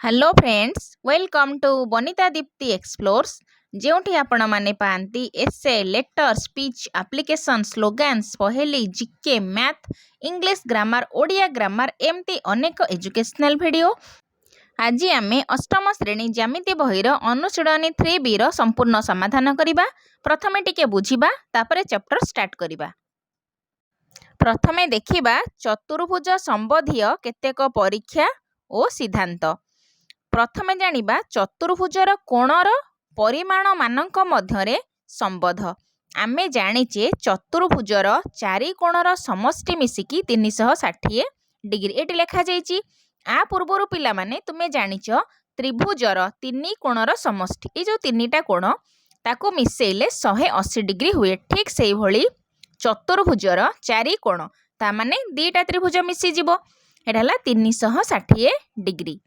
Hello friends, welcome to Banita Dipti explores जोठी आपण माने पांती essay letter speech application slogans पहेली GK math English grammar Odia grammar एमती अनेक एजुकेशनल वीडियो। आज आमे अष्टम श्रेणी ज्यामिति बहिर अनुशीलनी 3B रो संपूर्ण समाधान करिबा। प्रथमे टिके बुझिबा तापरे चैप्टर स्टार्ट करिबा। प्रथमे देखिबा चतुर्भुज संबंधी केतेक परीक्षा ओ सिद्धांत। प्रथमे जानिबा चतुर्भुजर कोणर परिमाण मानक मध्यरे संबंध। आमे जानिचे चतुर्भुजर चारि कोणर समष्टि मिसिकी 360 डिग्री एटी लेखा जाइछि। आ पूर्वरु पिला माने तुमे जानिच त्रिभुजर तीन कोणर समष्टि ए जो तीनटा कोण ताको मिसेइले 180 डिग्री हुए। ठीक सेही भली चतुर्भुजर चारि कोण ता माने दीटा त्रिभुज मिसी जिवो एटा हला 360 डिग्री।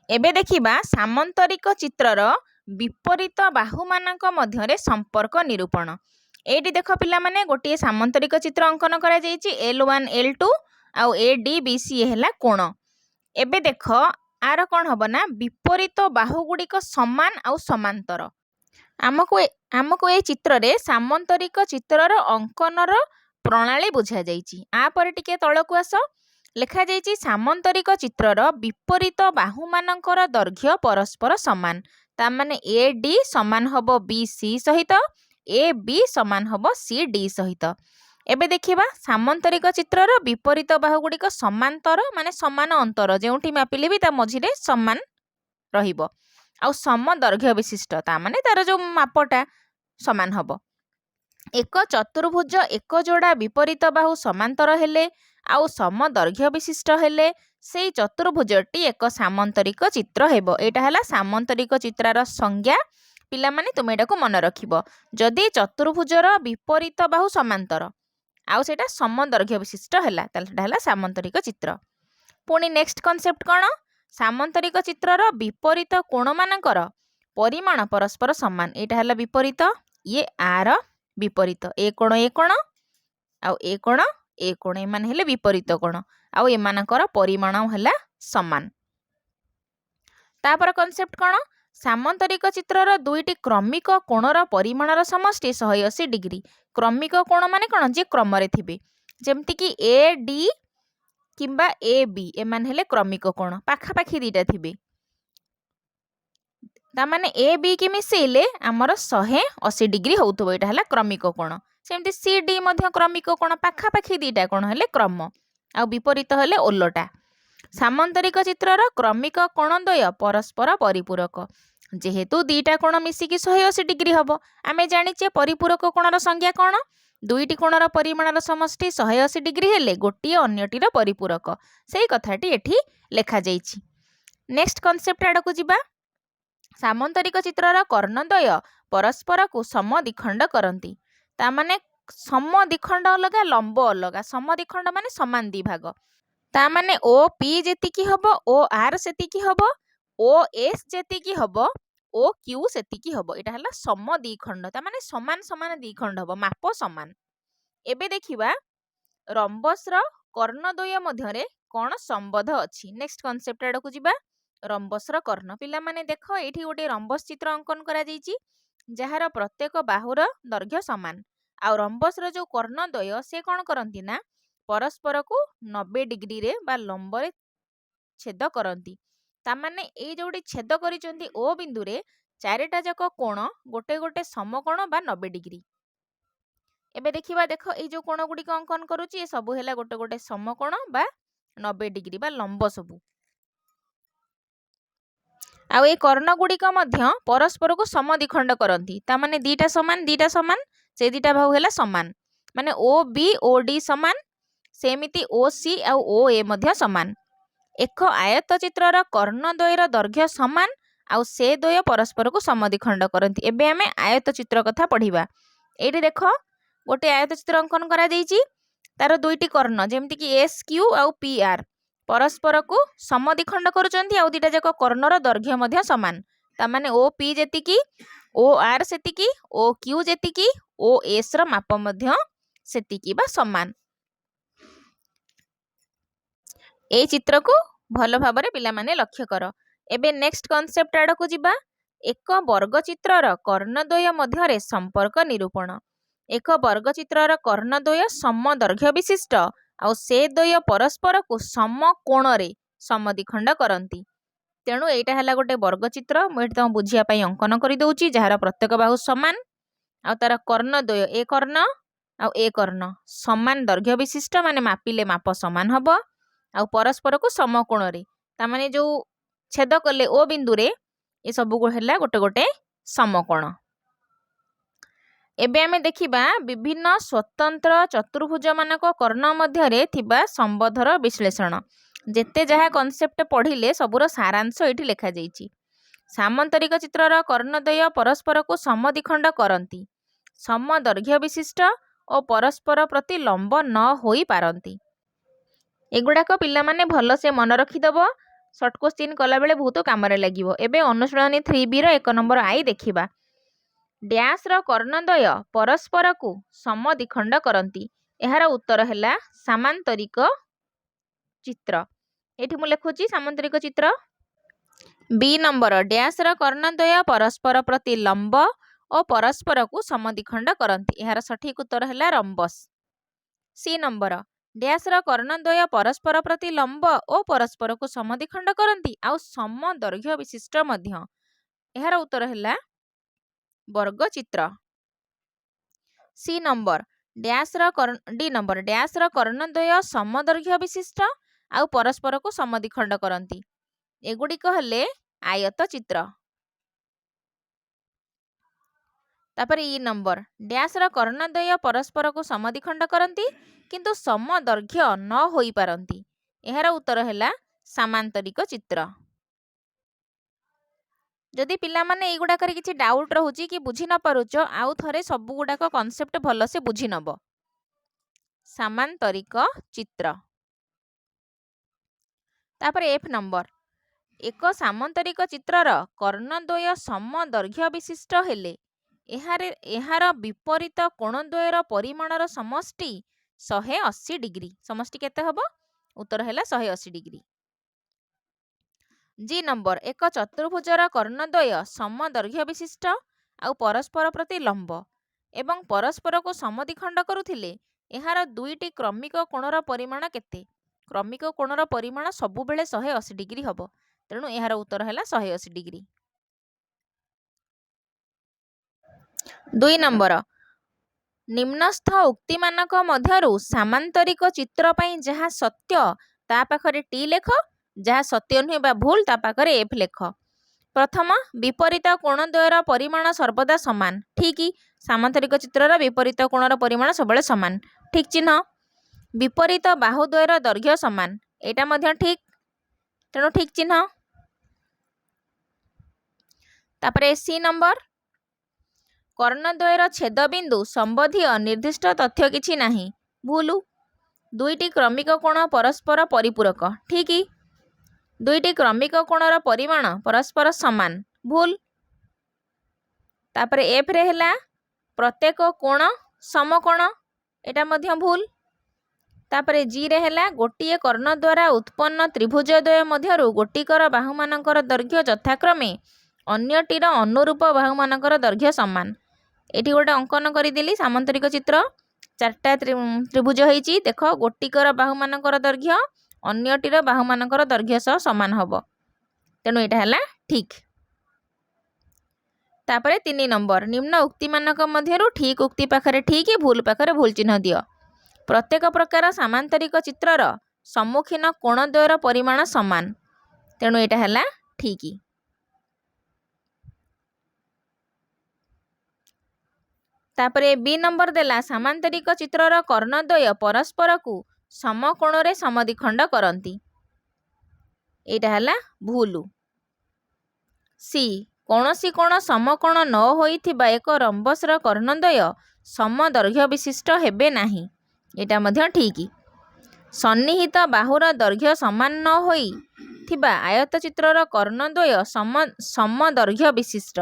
एबे देखिबा सामंतरिक चित्रर विपरीत बाहु मानक मध्यरे संपर्क निरूपण। एटी देख पिला माने गोटे सामंतरिक चित्र अंकन करा जाइछि L1 L2 आउ ADBC हैला कोण। एबे देख आर कोन हबो ना विपरीत बाहु गुडिक समान आउ समांतर। आमको ए चित्र रे सामंतरिक चित्रर अंकनर प्रणाली बुझा जाइछि। आ पर टिके तळकु आस लेखा जाइछि सामंतरिक चित्रर विपरीत बाहु मानकर दैर्घ्य परस्पर समान। ता माने AD समान हबो BC सहित AB समान हबो CD सहित। एबे देखिबा सामंतरिक चित्रर विपरीत बाहु गुडिक समांतर माने समान अंतर जेउठी मापिले भी ता मझिरे समान रहिबो आउ सम दैर्घ्य विशिष्ट ता माने तार जो मापटा समान हबो। एक चतुर्भुज एक जोड़ा विपरीत बाहु समांतर हेले आउ सम दैर्घ्य विशिष्ट हेले सेई चतुर्भुजटी एक सामंतरिक चित्र हेबो। एटा हला सामंतरिक चित्रार संज्ञा। पिला माने तुमे एटाको मन रखिबो जदि चतुर्भुजर विपरीत बाहु समांतर आउ सेटा सम दैर्घ्य विशिष्ट हेला ताले एटा हला सामंतरिक चित्र। पुणी नेक्स्ट कॉन्सेप्ट कोन सामंतरिक चित्रर विपरीत कोण मानकर परिमाण परस्पर समान। एटा हला विपरीत ये आर विपरीत ए कोण आउ ए कोण एमान हेले विपरीत कोण आउ एमानकर परिमाण हेला समान। तापर कॉन्सेप्ट कोन सामंतरिक चित्रर दुईटी क्रमिक कोणर परिमाणर समष्टि 180 डिग्री। क्रमिक कोण माने कोन जे क्रम रे थिबे जेमति कि AD किंबा AB एमान हेले क्रमिक कोण पाखा पाखी दीटा थिबे ता माने AB की मिसेइले हमर 180 डिग्री होउतबो एटा हला क्रमिक कोण। सेमति CD मध्य क्रमिक कोण पाखा पाखी दीटा कोण हेले क्रम आ विपरीत हेले ओलटा। सामंतरिक चित्रर क्रमिक कोणद्वय परस्पर परिपूरक जेहेतु दीटा कोण मिसिकी 180 डिग्री हबो। आमे जानिचे परिपूरक कोणर संज्ञा कोण दुईटी कोणर परिमाणर समष्टि 180 डिग्री हेले गोटिए अन्यटीर परिपूरक सेही कथाटी एठी लेखा जाइछि। नेक्स्ट कॉन्सेप्ट आडकु जिबा सामंतरिक चित्रर कर्णद्वय परस्पर को सम द्विखंड करती। ता माने सम द्विखंड अलगा लंब अलगा सम द्विखंड माने समान दी भाग ता माने OP जेतिकी हबो OR सेतिकी हबो OS जेतिकी हबो OQ सेतिकी हबो। एटा हला सम द्विखंड ता माने समान समान द्विखंड हबो माप समान। एबे देखिबा रंबस र कर्णद्वय मध्यरे कोन संबंध अछि। नेक्स्ट कॉन्सेप्ट आडकु जिबा रंबस र कर्ण। पिला माने देखो एठी गोटे रंबस चित्र अंकन करा जाइछि जहार प्रत्येक बाहुर दैर्घ्य समान आ रंबस रो जो कर्णद्वय से कोन करंती ना परस्पर को 90 डिग्री रे बा लंब रे छेद करंती। ता माने ए जोडी छेद करिसंती ओ बिंदु रे चारिटा जक कोण गोटे गोटे समकोण बा 90 डिग्री। एबे देखिबा देखो ए जो कोण गुडी अंकन करूची ए सब हेला गोटे गोटे समकोण बा 90 डिग्री बा लंब सबु। आउ ए कर्ण गुडिक मध्य परस्पर को सम द्विखंड करंती ता माने दीटा समान से दीटा भाग हेला समान माने OB OD समान सेमिति OC आउ OA मध्य समान। एक आयत चित्रर कर्णद्वयर दैर्घ्य समान आउ से द्वय परस्पर को सम द्विखंड करंती। एबे हमें आयत चित्र कथा पढिबा। एठी देखो गोटे आयत चित्र अंकन करा जाइछि तार दुईटी कर्ण जेमति कि SQ आउ PR परस्पर को सम द्विखंड करूचंती आउ दीटा जक कर्णर दैर्घ्य मध्य समान ता माने OP जेतिकी OR सेतिकी OQ जेतिकी OS र माप मध्य सेतिकी बा समान। ए चित्र को ଭଲ ଭାବରେ ପିଲାମାନେ ଲକ୍ଷ୍ୟ କର। ଏବେ ନେକ୍ସଟ କନସେପ୍ଟ ଆଡ଼କୁ ଯିବା। ଏକ ବର୍ଗଚିତ୍ରର କର୍ଣ୍ଣଦ୍ୱୟ ମଧ୍ୟରେ ସମ୍ପର୍କ ନିରୂପଣ। ଏକ ବର୍ଗଚିତ୍ରର କର୍ଣ୍ଣଦ୍ୱୟ ସମଦୈର୍ଘ୍ୟ ବିଶିଷ୍ଟ ଆଉ ସେ ଦ୍ୱୟ ପରସ୍ପରକୁ ସମକୋଣରେ ସମଦ୍ୱିଖଣ୍ଡ କରନ୍ତି। ତେଣୁ ଏଇଟା ହେଲା ଗୋଟେ ବର୍ଗଚିତ୍ର। ମୁଁ ଏଠି ତୁମକୁ ବୁଝିବା ପାଇଁ ଅଙ୍କନ କରିଦେଉଛି, ଯାହାର ପ୍ରତ୍ୟେକ ବାହୁ ସମାନ ଆଉ ତାର କର୍ଣ୍ଣଦ୍ୱୟ ଏ କର୍ଣ୍ଣ ଆଉ ଏ କର୍ଣ୍ଣ ସମାନ ଦୈର୍ଘ୍ୟ ବିଶିଷ୍ଟ, ମାନେ ମାପିଲେ ମାପ ସମାନ ହବ ଆଉ ପରସ୍ପରକୁ ସମକୋଣରେ, ତାମାନେ ଯୋଉ ଛେଦ କଲେ ଓ ବିନ୍ଦୁରେ ଏ ସବୁକୁ ହେଲା ଗୋଟେ ଗୋଟେ ସମକୋଣ। ଏବେ ଆମେ ଦେଖିବା ବିଭିନ୍ନ ସ୍ୱତନ୍ତ୍ର ଚତୁର୍ଭୁଜ ମାନଙ୍କ କର୍ଣ୍ଣ ମଧ୍ୟରେ ଥିବା ସମ୍ବନ୍ଧର ବିଶ୍ଳେଷଣ। ଯେତେ ଯାହା କନସେପ୍ଟ ପଢ଼ିଲେ ସବୁର ସାରାଂଶ ଏଇଠି ଲେଖାଯାଇଛି। ସାମନ୍ତରିକ ଚିତ୍ରର କର୍ଣ୍ଣଦ୍ୱୟ ପରସ୍ପରକୁ ସମଦ୍ୱିଖଣ୍ଡ କରନ୍ତି, ସମଦୈର୍ଘ୍ୟ ବିଶିଷ୍ଟ ଓ ପରସ୍ପର ପ୍ରତି ଲମ୍ବ ନ ହୋଇପାରନ୍ତି। ଏଗୁଡ଼ାକ ପିଲାମାନେ ଭଲସେ ମନେ ରଖିଦେବ, ସର୍ଟ କୋଶ୍ଚିନ୍ କଲାବେଳେ ବହୁତ କାମରେ ଲାଗିବ। ଏବେ ଅନୁଶୀଳନୀ 3Bର 1 ନମ୍ବର ଆଇ ଦେଖିବା। ଡ୍ୟାସ୍ର କର୍ଣ୍ଣଦ୍ୱୟ ପରସ୍ପରକୁ ସମଦ୍ୱିଖଣ୍ଡ କରନ୍ତି। ଏହାର ଉତ୍ତର ହେଲା ସାମାନ୍ତରିକ ଚିତ୍ର। ଏଠି ମୁଁ ଲେଖୁଛି ସାମାନ୍ତରିକ ଚିତ୍ର। ବି ନମ୍ବର ଡ୍ୟାସ୍ର କର୍ଣ୍ଣଦ୍ୱୟ ପରସ୍ପର ପ୍ରତି ଲମ୍ବ ଓ ପରସ୍ପରକୁ ସମଦ୍ୱିଖଣ୍ଡ କରନ୍ତି। ଏହାର ସଠିକ ଉତ୍ତର ହେଲା ରମ୍ବସ୍। ସି ନମ୍ବର ଡ୍ୟାସ୍ର କର୍ଣ୍ଣଦ୍ୱୟ ପରସ୍ପର ପ୍ରତି ଲମ୍ବ ଓ ପରସ୍ପରକୁ ସମଦ୍ୱିଖଣ୍ଡ କରନ୍ତି ଆଉ ସମଦୈର୍ଘ୍ୟ ବିଶିଷ୍ଟ ମଧ୍ୟ। ଏହାର ଉତ୍ତର ହେଲା ବର୍ଗଚିତ୍ର। ସି ନମ୍ବର ଡି ନମ୍ବର ଡ୍ୟାସ୍ର କର୍ଣ୍ଣଦ୍ୱୟ ସମଦୈର୍ଘ୍ୟ ବିଶିଷ୍ଟ ଆଉ ପରସ୍ପରକୁ ସମଦ୍ୱିଖଣ୍ଡ କରନ୍ତି। ଏଗୁଡ଼ିକ ହେଲେ ଆୟତ ଚିତ୍ର। ତାପରେ ଇ ନମ୍ବର ଡ୍ୟାସ୍ର କର୍ଣ୍ଣଦ୍ୱୟ ପରସ୍ପରକୁ ସମଦ୍ୱିଖଣ୍ଡ କରନ୍ତି କିନ୍ତୁ ସମଦୈର୍ଘ୍ୟ ନ ହୋଇପାରନ୍ତି। ଏହାର ଉତ୍ତର ହେଲା ସାମାନ୍ତରିକ ଚିତ୍ର। ଯଦି ପିଲାମାନେ ଏଇଗୁଡ଼ାକରେ କିଛି ଡାଉଟ୍ ରହୁଛି କି ବୁଝି ନ ପାରୁଛ, ଆଉ ଥରେ ସବୁଗୁଡ଼ାକ କନସେପ୍ଟ ଭଲସେ ବୁଝି ନେବ। ସାମାନ୍ତରିକ ଚିତ୍ର। ତାପରେ ଏଫ୍ ନମ୍ବର ଏକ ସାମାନ୍ତରିକ ଚିତ୍ରର କର୍ଣ୍ଣଦ୍ୱୟ ସମଦୈର୍ଘ୍ୟ ବିଶିଷ୍ଟ ହେଲେ ଏହାର ବିପରୀତ କୋଣଦ୍ୱୟର ପରିମାଣର ସମଷ୍ଟି 180 ଡିଗ୍ରୀ। ସମଷ୍ଟି କେତେ ହେବ? ଉତ୍ତର ହେଲା 180 ଡିଗ୍ରୀ। ଜି ନମ୍ବର ଏକ ଚତୁର୍ଭୁଜର କର୍ଣ୍ଣଦ୍ୱୟ ସମଦୈର୍ଘ୍ୟ ବିଶିଷ୍ଟ ଆଉ ପରସ୍ପର ପ୍ରତି ଲମ୍ବ ଏବଂ ପରସ୍ପରକୁ ସମଦ୍ୱିଖଣ୍ଡ କରୁଥିଲେ ଏହାର ଦୁଇଟି କ୍ରମିକ କୋଣର ପରିମାଣ କେତେ? କ୍ରମିକ କୋଣର ପରିମାଣ ସବୁବେଳେ 180 ଡିଗ୍ରୀ ହେବ। ତେଣୁ ଏହାର ଉତ୍ତର ହେଲା 180 ଡିଗ୍ରୀ। 2 ନମ୍ବର ନିମ୍ନସ୍ଥ ଉକ୍ତିମାନଙ୍କ ମଧ୍ୟରୁ ସାମାନ୍ତରିକ ଚିତ୍ର ପାଇଁ ଯାହା ସତ୍ୟ ତା ପାଖରେ ଟି ଲେଖ, ଯାହା ସତ୍ୟ ନୁହେଁ ବା ଭୁଲ ତା ପାଖରେ ଏଫ୍ ଲେଖ। ପ୍ରଥମ, ବିପରୀତ କୋଣଦ୍ୱୟର ପରିମାଣ ସର୍ବଦା ସମାନ। ଠିକ୍, ସାମାନ୍ତରିକ ଚିତ୍ରର ବିପରୀତ କୋଣର ପରିମାଣ ସବୁବେଳେ ସମାନ। ଠିକ୍ ଚିହ୍ନ। ବିପରୀତ ବାହୁଦ୍ୱୟର ଦୈର୍ଘ୍ୟ ସମାନ। ଏଇଟା ମଧ୍ୟ ଠିକ୍, ତେଣୁ ଠିକ୍ ଚିହ୍ନ। ତାପରେ ସି ନମ୍ବର କର୍ଣ୍ଣଦ୍ୱୟର ଛେଦବିନ୍ଦୁ ସମ୍ବନ୍ଧୀୟ ନିର୍ଦ୍ଦିଷ୍ଟ ତଥ୍ୟ କିଛି ନାହିଁ। ଭୁଲ। ଦୁଇଟି କ୍ରମିକ କୋଣ ପରସ୍ପର ପରିପୂରକ। ଠିକ୍, ଦୁଇଟି କ୍ରମିକ କୋଣର ପରିମାଣ ପରସ୍ପର ସମାନ। ଭୁଲ। ତାପରେ ଏଫ୍ରେ ହେଲା ପ୍ରତ୍ୟେକ କୋଣ ସମକୋଣ। ଏଟା ମଧ୍ୟ ଭୁଲ। ତାପରେ ଜିରେ ହେଲା ଗୋଟିଏ କର୍ଣ୍ଣ ଦ୍ୱାରା ଉତ୍ପନ୍ନ ତ୍ରିଭୁଜଦ୍ୱୟ ମଧ୍ୟରୁ ଗୋଟିକର ବାହୁମାନଙ୍କର ଦୈର୍ଘ୍ୟ ଯଥାକ୍ରମେ ଅନ୍ୟଟିର ଅନୁରୂପ ବାହୁମାନଙ୍କର ଦୈର୍ଘ୍ୟ ସମାନ। ଏଠି ଗୋଟେ ଅଙ୍କନ କରିଦେଲି ସାମାନ୍ତରିକ ଚିତ୍ର। 4ଟା ତ୍ରିଭୁଜ ହେଇଛି। ଦେଖ, ଗୋଟିକର ବାହୁମାନଙ୍କର ଦୈର୍ଘ୍ୟ ଅନ୍ୟଟିର ବାହୁମାନଙ୍କର ଦୈର୍ଘ୍ୟ ସହ ସମାନ ହେବ। ତେଣୁ ଏଇଟା ହେଲା ଠିକ୍। ତାପରେ 3 ନମ୍ବର ନିମ୍ନ ଉକ୍ତିମାନଙ୍କ ମଧ୍ୟରୁ ଠିକ୍ ଉକ୍ତି ପାଖରେ ଠିକ୍, ଭୁଲ ପାଖରେ ଭୁଲ ଚିହ୍ନ ଦିଅ। ପ୍ରତ୍ୟେକ ପ୍ରକାର ସାମାନ୍ତରିକ ଚିତ୍ରର ସମ୍ମୁଖୀନ କୋଣଦ୍ୱୟର ପରିମାଣ ସମାନ। ତେଣୁ ଏଇଟା ହେଲା ଠିକ୍। ତାପରେ ବି ନମ୍ବର ଦେଲା ସାମାନ୍ତରିକ ଚିତ୍ରର କର୍ଣ୍ଣଦ୍ୱୟ ପରସ୍ପରକୁ ସମକୋଣରେ ସମଦ୍ୱିଖଣ୍ଡ କରନ୍ତି। ଏଇଟା ହେଲା ଭୁଲ। ସି କୌଣସି କୋଣ ସମକୋଣ ନ ହୋଇଥିବା ଏକ ରମ୍ବସର କର୍ଣ୍ଣଦ୍ୱୟ ସମଦୈର୍ଘ୍ୟ ବିଶିଷ୍ଟ ହେବେ ନାହିଁ। ଏଇଟା ମଧ୍ୟ ଠିକ୍। ସନ୍ନିହିତ ବାହୁର ଦୈର୍ଘ୍ୟ ସମାନ ନ ହୋଇଥିବା ଆୟତଚିତ୍ରର କର୍ଣ୍ଣଦ୍ୱୟ ସମଦୈର୍ଘ୍ୟ ବିଶିଷ୍ଟ।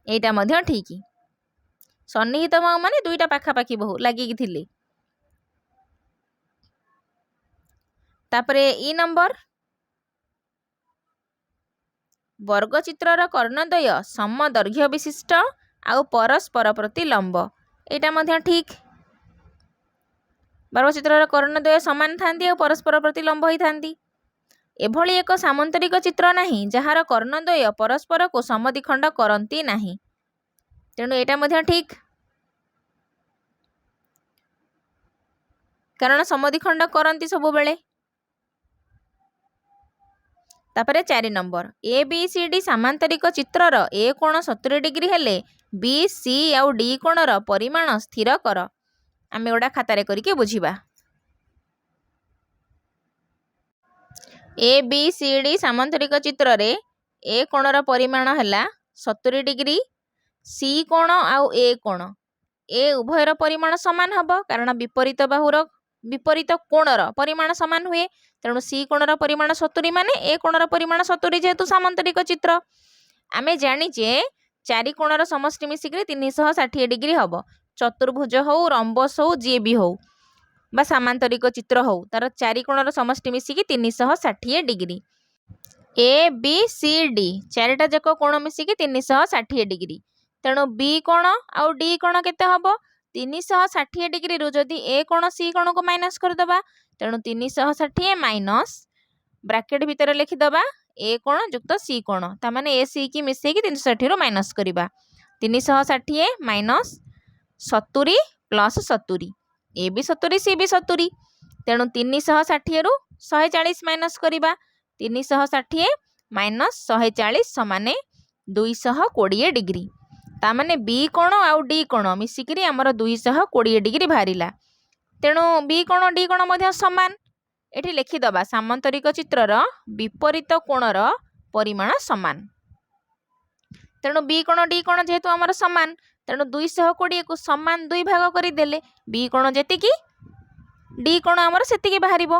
ଏଇଟା ମଧ୍ୟ ଠିକ୍। ସନ୍ନିହିତ ବାହୁ ମାନେ ଦୁଇଟା ପାଖାପାଖି ବାହୁ ଲାଗିକି ଥିଲେ। ତାପରେ ଇ ନମ୍ବର ବର୍ଗଚିତ୍ରର କର୍ଣ୍ଣଦ୍ୱୟ ସମଦୈର୍ଘ୍ୟ ବିଶିଷ୍ଟ ଆଉ ପରସ୍ପର ପ୍ରତି ଲମ୍ବ। ଏଇଟା ମଧ୍ୟ ଠିକ୍। ବର୍ଗଚିତ୍ରର କର୍ଣ୍ଣଦ୍ୱୟ ସମାନ ଥାନ୍ତି ଆଉ ପରସ୍ପର ପ୍ରତି ଲମ୍ବ ହୋଇଥାନ୍ତି। ଏଭଳି ଏକ ସାମନ୍ତରିକ ଚିତ୍ର ନାହିଁ ଯାହାର କର୍ଣ୍ଣଦ୍ୱୟ ପରସ୍ପରକୁ ସମଦ୍ୱିଖଣ୍ଡ କରନ୍ତି ନାହିଁ। ତେଣୁ ଏଇଟା ମଧ୍ୟ ଠିକ୍, କାରଣ ସମଦ୍ୱିଖଣ୍ଡ କରନ୍ତି ସବୁବେଳେ। ତାପରେ 4 ନମ୍ବର, ABCD ସାମାନ୍ତରିକ ଚିତ୍ରର ଏ କୋଣ 70 ଡିଗ୍ରୀ ହେଲେ BC ଆଉ D କୋଣର ପରିମାଣ ସ୍ଥିର କର। ଆମେ ଏଗୁଡ଼ା ଖାତାରେ କରିକି ବୁଝିବା। ABCD ସାମାନ୍ତରିକ ଚିତ୍ରରେ ଏ କୋଣର ପରିମାଣ ହେଲା 70 ଡିଗ୍ରୀ, C କୋଣ ଆଉ A କୋଣ, ଏ ଉଭୟର ପରିମାଣ ସମାନ ହେବ କାରଣ ବିପରୀତ କୋଣର ପରିମାଣ ସମାନ ହୁଏ। ତେଣୁ C କୋଣର ପରିମାଣ 70 ମାନେ ଏ କୋଣର ପରିମାଣ 70 ଯେହେତୁ ସାମନ୍ତରିକ ଚିତ୍ର। ଆମେ ଜାଣିଛେ 4 କୋଣର ସମଷ୍ଟି ମିଶିକି 360 ଡିଗ୍ରୀ ହେବ। ଚତୁର୍ଭୁଜ ହଉ, ରମ୍ବସ ହଉ, ଯିଏ ବି ହଉ ବା ସାମାନ୍ତରିକ ଚିତ୍ର ହଉ, ତାର 4 କୋଣର ସମଷ୍ଟି ମିଶିକି 360 ଡିଗ୍ରୀ। ABCD 4ଟା ଯାକ କୋଣ ମିଶିକି 360 ଡିଗ୍ରୀ। ତେଣୁ B କୋଣ ଆଉ D କୋଣ କେତେ ହେବ? 360 ଡିଗ୍ରୀରୁ ଯଦି ଏ କୋଣ C କୋଣକୁ ମାଇନସ୍ କରିଦେବା, ତେଣୁ 360 ମାଇନସ୍ ବ୍ରାକେଟ୍ ଭିତରେ ଲେଖିଦେବା ଏ କୋଣ ଯୁକ୍ତ C କୋଣ। ତାମାନେ ଏ C କି ମିଶେଇକି 360ରୁ ମାଇନସ୍ କରିବା। 360 ମାଇନସ୍ 70 ପ୍ଲସ୍ 70, ଏ ବି 70 ସି ବି 70। ତେଣୁ 360ରୁ 140 ମାଇନସ୍ କରିବା। 360 ମାଇନସ୍ 140 ସମାନେ 220 ଡିଗ୍ରୀ। ତାମାନେ B କୋଣ ଆଉ D କୋଣ ମିଶିକିରି ଆମର 220 ଡିଗ୍ରୀ ବାହାରିଲା। ତେଣୁ B କୋଣ D କୋଣ ମଧ୍ୟ ସମାନ। ଏଠି ଲେଖିଦେବା ସାମନ୍ତରିକ ଚିତ୍ରର ବିପରୀତ କୋଣର ପରିମାଣ ସମାନ। ତେଣୁ B କୋଣ D କୋଣ ଯେହେତୁ ଆମର ସମାନ, ତେଣୁ 220କୁ ସମାନ 2 ଭାଗ କରିଦେଲେ B କୋଣ ଯେତିକି D କୋଣ ଆମର ସେତିକି ବାହାରିବ।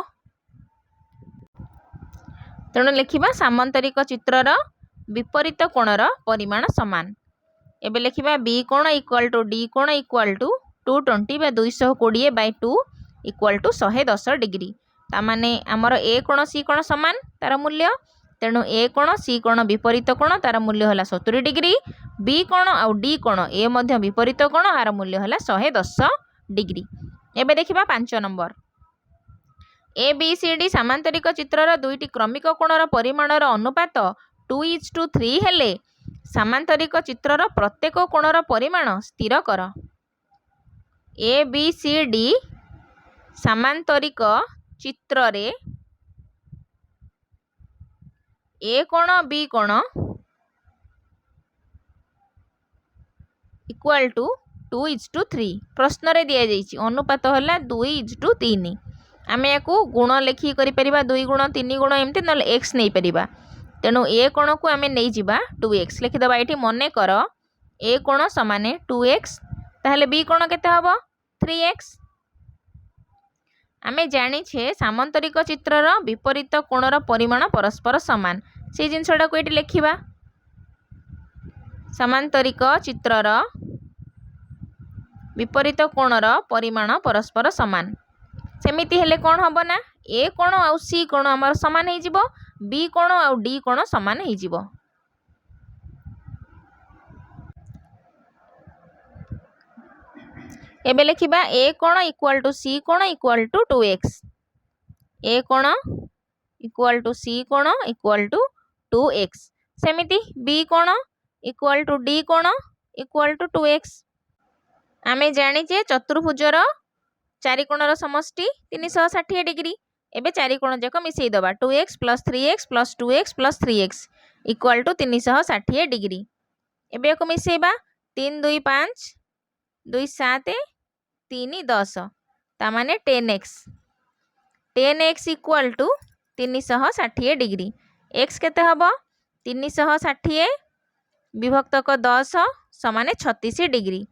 ତେଣୁ ଲେଖିବା ସାମନ୍ତରିକ ଚିତ୍ରର ବିପରୀତ କୋଣର ପରିମାଣ ସମାନ। ଏବେ ଲେଖିବା B କୋଣ ଇକ୍ୱାଲ୍ ଟୁ D କୋଣ ଇକ୍ୱାଲ୍ ଟୁ 220 ବା 220/2 ଇକ୍ୱାଲ୍ ଟୁ 110 ଡିଗ୍ରୀ। ତାମାନେ ଆମର ଏ କୋଣ C କୋଣ ସମାନ ତାର ମୂଲ୍ୟ। ତେଣୁ ଏ କୋଣ C କୋଣ ବିପରୀତ କୋଣ, ତାର ମୂଲ୍ୟ ହେଲା 70 ଡିଗ୍ରୀ। B କୋଣ ଆଉ D କୋଣ ଏ ମଧ୍ୟ ବିପରୀତ କୋଣ, ଆର ମୂଲ୍ୟ ହେଲା 110 ଡିଗ୍ରୀ। ଏବେ ଦେଖିବା 5 ନମ୍ବର, ABCD ସାମାନ୍ତରିକ ଚିତ୍ରର ଦୁଇଟି କ୍ରମିକ କୋଣର ପରିମାଣର ଅନୁପାତ 2:3 ହେଲେ ସାମାନ୍ତରିକ ଚିତ୍ରର ପ୍ରତ୍ୟେକ କୋଣର ପରିମାଣ ସ୍ଥିର କର। ABCD ସାମାନ୍ତରିକ ଚିତ୍ରରେ ଏ କୋଣ B କୋଣ ଇକ୍ୱାଲ୍ ଟୁ 2:3 ପ୍ରଶ୍ନରେ ଦିଆଯାଇଛି। ଅନୁପାତ ହେଲା 2:3। ଆମେ ୟାକୁ ଗୁଣ ଲେଖିକି କରିପାରିବା, 2 ଗୁଣ 3 ଗୁଣ ଏମିତି, ନହେଲେ x ନେଇପାରିବା। ତେଣୁ ଏ କୋଣକୁ ଆମେ ନେଇଯିବା 2x ଲେଖିଦେବା। ଏଠି ମନେକର ଏ କୋଣ ସମାନେ 2x, ତାହେଲେ B କୋଣ କେତେ ହେବ? 3x। ଆମେ ଜାଣିଛେ ସାମନ୍ତରିକ ଚିତ୍ରର ବିପରୀତ କୋଣର ପରିମାଣ ପରସ୍ପର ସମାନ। ସେଇ ଜିନିଷଟାକୁ ଏଠି ଲେଖିବା। ସାମାନ୍ତରିକ ଚିତ୍ରର ବିପରୀତ କୋଣର ପରିମାଣ ପରସ୍ପର ସମାନ। ସେମିତି ହେଲେ କ'ଣ ହେବ ନା ଏ କୋଣ ଆଉ C କୋଣ ଆମର ସମାନ ହେଇଯିବ, B କୋଣ ଆଉ D କୋଣ ସମାନ ହେଇଯିବ। ଏବେ ଲେଖିବା ଏ କୋଣ ଇକ୍ୱାଲ୍ ଟୁ C କୋଣ ଇକ୍ୱାଲ୍ ଟୁ 2x। ଏ କୋଣ ଇକ୍ୱାଲ୍ ଟୁ C କୋଣ ଇକ୍ୱାଲ୍ ଟୁ 2x। ସେମିତି B କୋଣ ଇକ୍ୱାଲ୍ ଟୁ D କୋଣ ଇକ୍ୱାଲ୍ ଟୁ 2x। ଆମେ ଜାଣିଛେ ଚତୁର୍ଭୁଜର 4 କୋଣର ସମଷ୍ଟି 360 ଡିଗ୍ରୀ। ଏବେ 4 କୋଣ ଯାକ ମିଶେଇ ଦେବା। 2x plus 3x plus 2x plus 3x equal to 360 degree. ଏବେ ୟାକୁ ମିଶେଇବା। 3 2 5, 2 7, 3 10, ତାମାନେ 10x। 10x equal to 360 degree. x କେତେ ହେବ? 360 ବିଭକ୍ତକ 10 ସମାନେ 36 ଡିଗ୍ରୀ।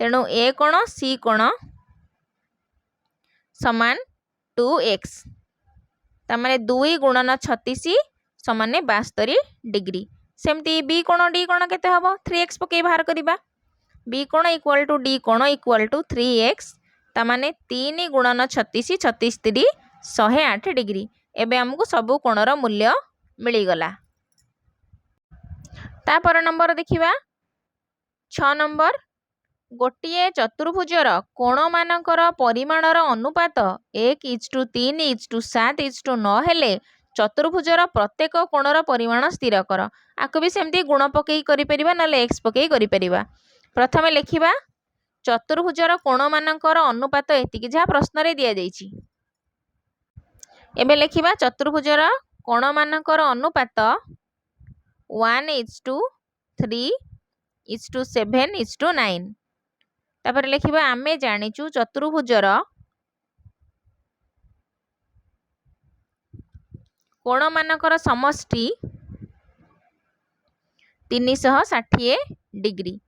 ତେଣୁ ଏ କୋଣ C କୋଣ ସମାନ 2x। ତାମାନେ 2 ଗୁଣନ 36 ସମାନେ 72 ଡିଗ୍ରୀ। ସେମିତି B କୋଣ D କୋଣ କେତେ ହେବ? 3x ପକେଇ ବାହାର କରିବା। B କୋଣ ଇକ୍ୱାଲ୍ ଟୁ D କୋଣ ଇକ୍ୱାଲ୍ ଟୁ 3x, ତାମାନେ 3 ଗୁଣନ 36 36 108 ଡିଗ୍ରୀ। ଏବେ ଆମକୁ ସବୁ କୋଣର ମୂଲ୍ୟ ମିଳିଗଲା। तापर नंबर देखिबा 6 नंबर गोटे चतुर्भुजर कोण मानकर परिमाणर अनुपात 1:3:7:9 हेले चतुर्भुजर प्रत्येक कोणर परिमाण स्थिर कर। आको भी सेमती गुण पकई करिपरिबा नले एक्स पकई करिपरिबा। प्रथमे लिखिबा चतुर्भुजर कोण मानकर अनुपात एतिकी जहाँ प्रश्न रे दिया जाइछि। एबे लिखिबा चतुर्भुजर कोण मानकर अनुपात 1:3:7:9। तापर लिखिबा आमे जानिचु चतुर्भुजर कोण मानकर समष्टि 360 डिग्री।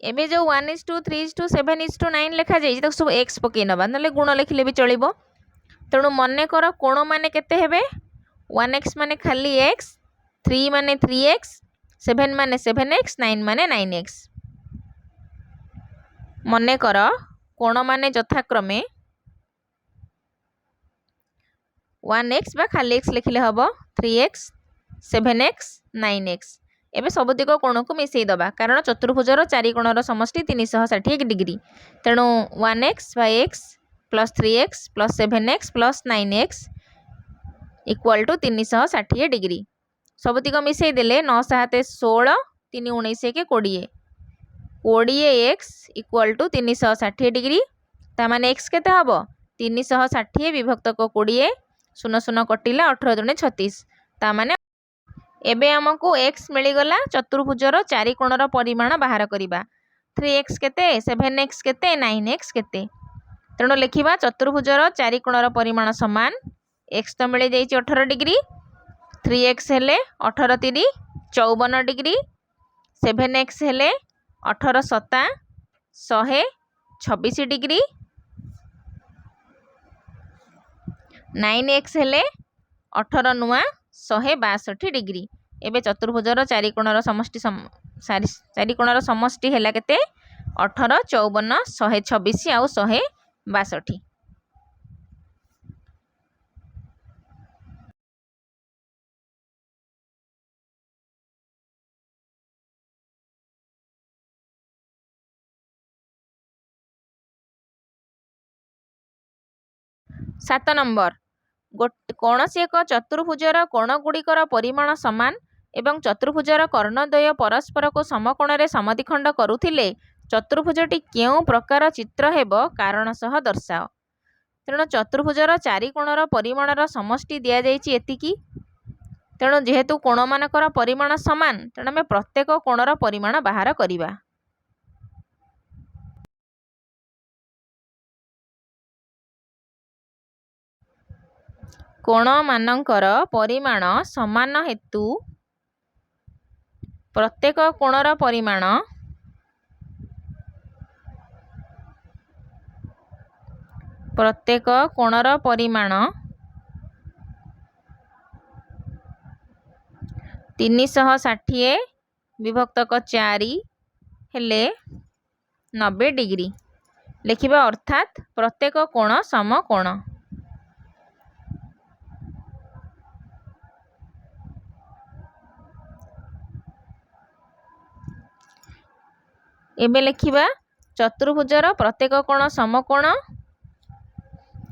एबे जो 1:3:7:9 लिखा जाइछि ताको सब एक्स पकई नबा नले गुण लिखिले भी चलिबो। तेणु मन कर कोण माने केते हेबे 1x माने खाली x, 3 माने 3x, 7 माने 7x, 9 माने 9x। मन कर कोण माने यथाक्रमे 1x बा खाली x लिखिले हबो 3x, 7x, 9x। एबे सबुतिक कोण को मिसई दबा कारण चतुर्भुजर चारि कोणर समष्टि 360 डिग्री। तेणु 1x by x plus 3x plus 7x plus 9x equal to 360 degree. सबुतिक मिसई देले 9 7 16 3 19 के 20 20x इक्वल टू 360 डिग्री। तामाने x केते हबो 360 विभक्त को 20 शून्य शून्य कटिला 18 दुणे 36। तामाने एबे हमको x मिलिगला चतुर्भुजर चारि कोणर परिमाण बाहर करिबा 3x केते 7x केते 9x केते। तेणु लिखिबा चतुर्भुजर चारि कोणर परिमाण समान x तो मिली जाइछि 18 डिग्री, 3x हेले 18 3 54 डिग्री, 7x हेले 18 7 126 डिग्री, 9x हेले 18 9 162 डिग्री। एबे चतुर्भुजर चारि कोणर समष्टि हेला केते 18 54 126 आउ 162। सात नंबर कौनसी एक चतुर्भुजर कोणगुड़िकर परिमाण समान एवं चतुर्भुजर कर्णद्वय परस्पर को समकोण समद्विखंड करुथिले चतुर्भुजटी केउं प्रकार चित्र हेबो कारण सह दर्शाओ। तेणु चतुर्भुजर चारि कोणर परिमाणर समष्टि दिया जाइछि एतिकी। तेणु जेहेतु कोण मानकर परिमाण समान तेणु आमे प्रत्येक कोणर परिमाण बाहर करिबा। कोण मानकर परिमाण समान हेतु प्रत्येक कोणर परिमाण प्रत्येक कोणर परिमाण 360 विभक्त 4 हेले 90 डिग्री लिखिबा अर्थात प्रत्येक कोण समकोण। एबे लिखिबा चतुर्भुजर प्रत्येक कोण समकोण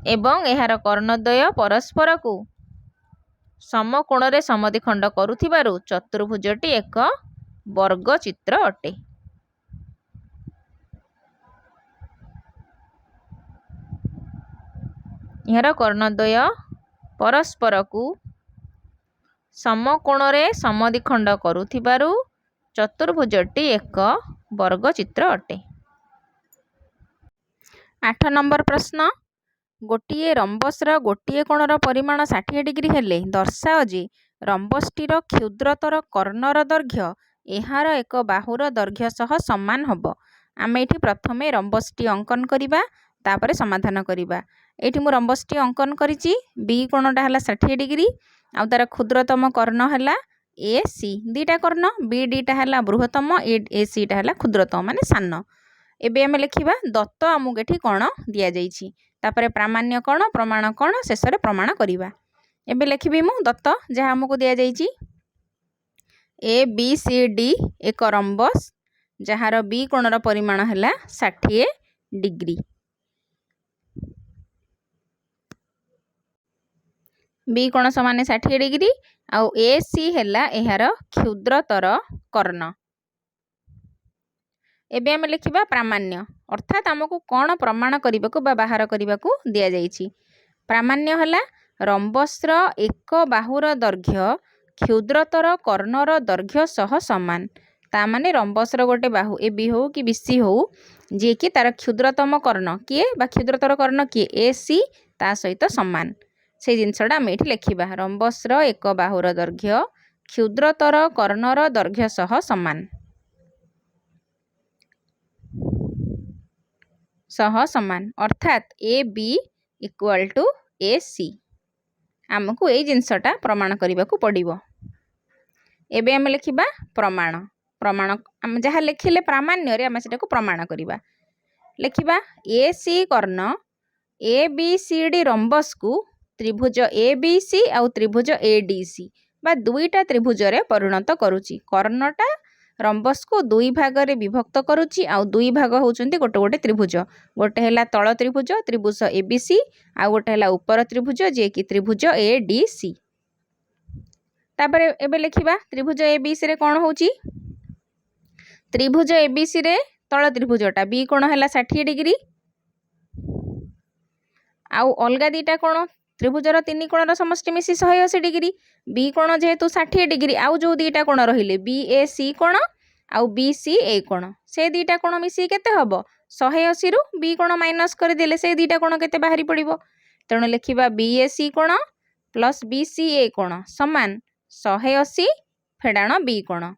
एवं एहार कर्णद्वय परस्पर को समकोण रे समद्विखंड करुथिबारु चतुर्भुजटी एक वर्ग चित्र अटे। एहार कर्णद्वय परस्पर को समकोण रे समद्विखंड करुथिबारु चतुर्भुजटी एक वर्ग चित्र अटे। 8 नंबर प्रश्न गोटे रंबसर गोटे कोणर परिमाण 60 डिग्री हेले दर्शाओ जे रंबसटीर क्षुद्रतर कर्णर दैर्घ्य एहार एक बाहुर दैर्घ्य सह समान हब। आमे एठी प्रथमे रंबसटी अंकन करिबा तापरे समाधान करिबा। एठी मु रंबसटी अंकन करिछि बी कोणटा हला 60 डिग्री आ तार क्षुद्रतम कर्ण हला ए सी दीटा कर्ण बी डीटा हला बृहत्तम ए सी टा हला क्षुद्रतम माने सान। एबे आमे लिखिबा दत्त आमुक एठी कोण दिया जाइछि तापरे प्रामाण्य कोण प्रमाण कोण शेषरे प्रमाण करिबा। एबे लिखिबी मु दत्त जहाँ आमुक दिया जाइछि ए बी सी डी एक रंबस जार बी कोणर परिमाण है 60 डिग्री। बी कोण समान 60 डिग्री आउ ए सी है यार क्षुद्रतर कर्ण। एबे आम लिखा प्रामाण्य अर्थात आमको कौन प्रमाण करने को बाहर करने को दि जाइए। प्रामाण्य है रंबस्र एक बाहुर दैर्घ्य क्षुद्रतर कर्णर दैर्घ्य सह सामान। ता माने रंबस्र गोटे बाहु ए बी हो कि बीसी हो जी कि तार क्षुद्रतम कर्ण किए बा क्षुद्रतर कर्ण किए ए सी ता सहित सामान। से जिनसटा आम ये लिखा रंबस्र एक बाहुर दैर्घ्य क्षुद्रतर कर्णर दैर्घ्य सह सामान अर्थात A B equal to A सी आमको ये जिनसटा प्रमाण करने को पड़ो। एबे आम लिखा प्रमाण प्रमाण आम जहाँ लिखिले प्रामाण्य आम से प्रमाण करवा। लिखा ए सी कर्ण A B C D rhombus को त्रिभुज ए बी सी आउ त्रिभुज ए डी सी बा दुईटा त्रिभुज रे परिणत करुच्ची। कर्णटा रंबस को दुई भाग रे विभक्त करुच्ची आउ दुई भाग होउचंती गोटे गोटे त्रिभुज। गोटे है तल त्रिभुज त्रिभुज ए बी सी आउ गोटे है ऊपर त्रिभुज जे कि त्रिभुज ए डी सी। तापरे एबे लिखिबा त्रिभुज ए बी सी रे कोन होउची त्रिभुज ए बी सी रे तल त्रिभुजटा बी कोण है 60 डिग्री आउ अलगा दीटा कोण त्रिभुजर तीन कोणर समष्टि मिसी 180 डिग्री। बी कोण जेहेतु 60 डिग्री आउ जो दीटा कोण रहिले बी ए सी कोण आउ बी सी ए कोण से दीटा कोण मिसी केते हबो 180 रु बी कोण माइनस कर देले से दीटा कोण केते बाहरी पड़िबो। तेणु लिखिबा बी ए सी कोण प्लस बी सी ए कोण समान 180 फेडाण बी कोण।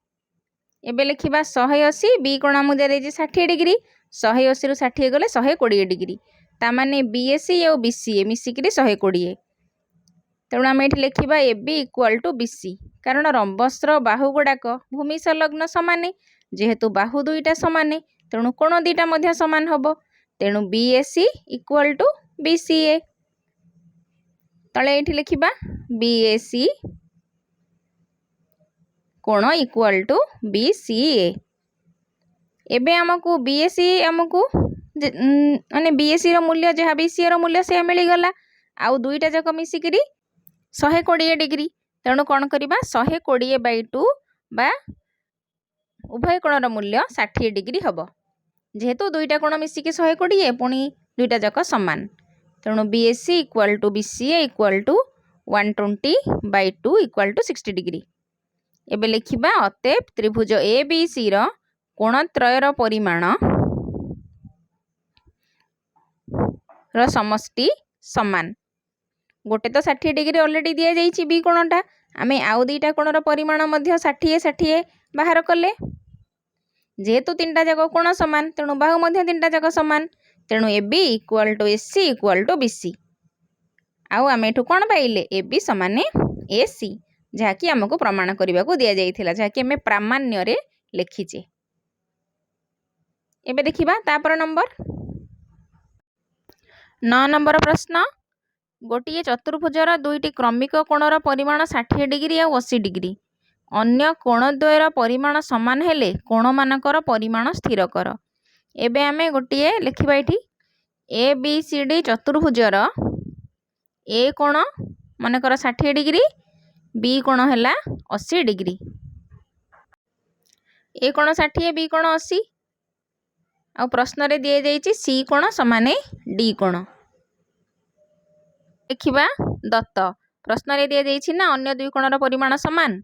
एबे लिखिबा 180 बी कोण मु दे 60 डिग्री 180 रु 60 गले 120 डिग्री ता माने बी ए सी और बी सी ए मिसिकी 120। तेणु आम ये लिखा A B equal to B C कारण रंबस्र बाहु गुड़ाक भूमि संलग्न सामान जेहेतु बाहु दुईटा सामान तेणु कोण दुईटा मध्य सामान हम तेणु B A C equal to B C A. तले ये लिखा बी ए सी कोण equal to B C A. एबे आमको बी ए सी आमको माने बी ए सी रो मूल्य जहाँ बी सी ए रो मूल्य से मिलगला आउ दुईटा जाक मिसिकी 120 डिग्री तेणु कौन करवा 120/2 बा उभय कोणर मूल्य 60 डिग्री हम जेहेतु दुईटा कोण मिसिकी 120 पुणी दुईटा जाक सामान तेणु B A C equal to B C A equal to 120/2 equal to 60 degree. एबे लिखिबा अतएव त्रिभुज ए बी सी रो कोणत्रयर परिमाण रो समष्टि समान। गोटे तो 60 डिग्री ऑलरेडी दि जाइए बी कोणटा आम आउ दुईटा कोणर परिमाण 60 बाहर कले जेहेतु तीनटा जाक कोण सामान तेणु बाहु मध्य तीनटा जाक सामान तेणु A B equal to A C equal to B C आउ आम एठू कौन पाइले ए बी समान ए सी जहाँकि आमको प्रमाण करने को दि जाइए जहाँकि आम प्रामाण्य रे लिखीचे। एबे देखिबा तापर नंबर 9 नंबर प्रश्न गोटे चतुर्भुजर दुईटी क्रमिक कोणर परिमाण 60 डिग्री और 80 डिग्री अन्य कोणद्वयर परिमाण समान हेले कोण मानकर परिमाण स्थिर कर। एबे आमे गोटे लिखिबा एठी ए बी सी डी चतुर्भुजर ए कोण मानकर 60 डिग्री बी कोण हैला 80 डिग्री ए कोण 60 बी कोण 80 आ प्रश्न रे दिए जाइछि सी कोण समान डी कोण। लिखिबा दत्त प्रश्न रे दिए जाइछि ना अन्य दुई कोणर परिमाण समान।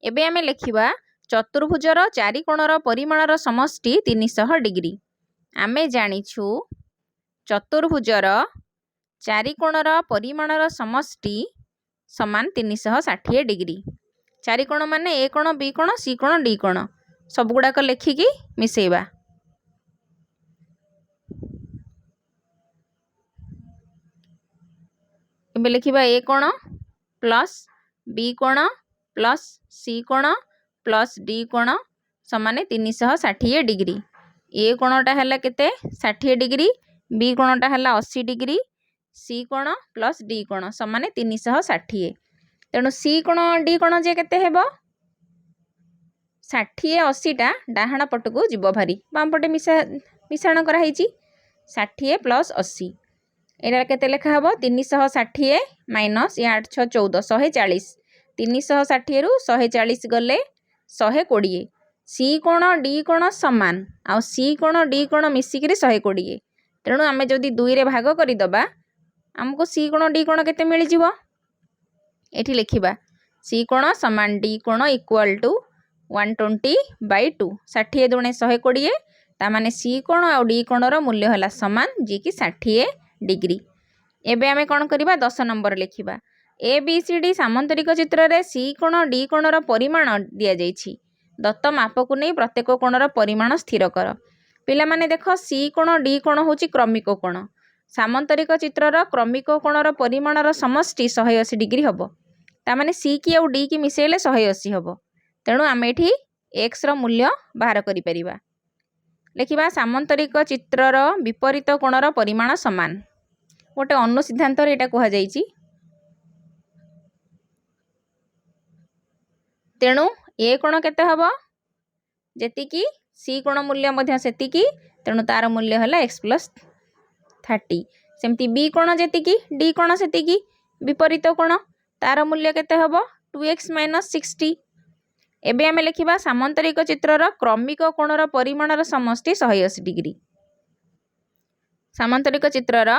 एबे आमे लिखिबा चतुर्भुजर चारि कोणर परिमाणर समष्टि 300 डिग्री। आमे जानिछु चतुर्भुजर चारि कोणर परिमाणर समष्टि समान 360 डिग्री। चारि कोण माने ए कोण बी कोण सी कोण डी कोण सब गुड़ाक लिखिकी मिसेइबा। एबे लिखिबा ए कोण प्लस बी कोण प्लस सी कोण प्लस डी कोण समान 360 डिग्री। ए कोणटा है केते 60 डिग्री बी कोणटा है 80 डिग्री सी कोण प्लस डी कोण समान 360। तेणु सी कोण डी कोण जे केते हेबो ଷାଠିଏ ଅଶୀଟା ଡାହାଣ ପଟକୁ ଯିବ ଭାରି ବାମ ପଟେ ମିଶାଣ କରାହେଇଛି 60 ପ୍ଲସ୍ 80 ଏଇଟା କେତେ ଲେଖା ହେବ 360 ମାଇନସ୍ 8 6 14 140 360 ରୁ 140 ଗଲେ 120 ସି କୋଣ ଡି କୋଣ ସମାନ ଆଉ ସି କୋଣ ଡି କୋଣ ମିଶିକିରି 120 ତେଣୁ ଆମେ ଯଦି 2ରେ ଭାଗ କରିଦେବା ଆମକୁ ସି କୋଣ ଡି କୋଣ କେତେ ମିଳିଯିବ ଏଠି ଲେଖିବା ସି କୋଣ ସମାନ ଡି କୋଣ ଇକ୍ୱାଲ୍ ଟୁ 120/2 60 ଦୁणे 120 ତାମାନେ ସି କୋଣ ଆଉ ଡି କୋଣର ମୂଲ୍ୟ ହେଲା ସମାନ ଯିଏକି 60 ଡିଗ୍ରୀ। ଏବେ ଆମେ କ'ଣ କରିବା 10 ନମ୍ବର ଲେଖିବା ଏ ବି ସି ଡି ସାମନ୍ତରିକ ଚିତ୍ରରେ ସି କୋଣ ଡି କୋଣର ପରିମାଣ ଦିଆଯାଇଛି ଦତ୍ତ ମାପକୁ ନେଇ ପ୍ରତ୍ୟେକ କୋଣର ପରିମାଣ ସ୍ଥିର କର। ପିଲାମାନେ ଦେଖ ସି କୋଣ ଡି କୋଣ ହେଉଛି କ୍ରମିକ କୋଣ ସାମନ୍ତରିକ ଚିତ୍ରର କ୍ରମିକ କୋଣର ପରିମାଣର ସମଷ୍ଟି 180 ଡିଗ୍ରୀ ହେବ ତାମାନେ ସି କି ଆଉ ଡି କି ମିଶାଇଲେ 180 ହେବ ତେଣୁ ଆମେ ଏଠି ଏକ୍ସର ମୂଲ୍ୟ ବାହାର କରିପାରିବା। ଲେଖିବା ସାମନ୍ତରିକ ଚିତ୍ରର ବିପରୀତ କୋଣର ପରିମାଣ ସମାନ ଗୋଟେ ଅନୁସିଦ୍ଧାନ୍ତରେ ଏଇଟା କୁହାଯାଇଛି ତେଣୁ ଏ କୋଣ କେତେ ହେବ ଯେତିକି ସି କୋଣ ମୂଲ୍ୟ ମଧ୍ୟ ସେତିକି ତେଣୁ ତାର ମୂଲ୍ୟ ହେଲା x + 30 ସେମିତି ବି କୋଣ ଯେତିକି ଡି କୋଣ ସେତିକି ବିପରୀତ କୋଣ ତାର ମୂଲ୍ୟ କେତେ ହେବ 2x - 60 ଏବେ ଆମେ ଲେଖିବା ସାମନ୍ତରିକ ଚିତ୍ରର କ୍ରମିକ କୋଣର ପରିମାଣର ସମଷ୍ଟି 180 ଡିଗ୍ରୀ ସାମନ୍ତରିକ ଚିତ୍ରର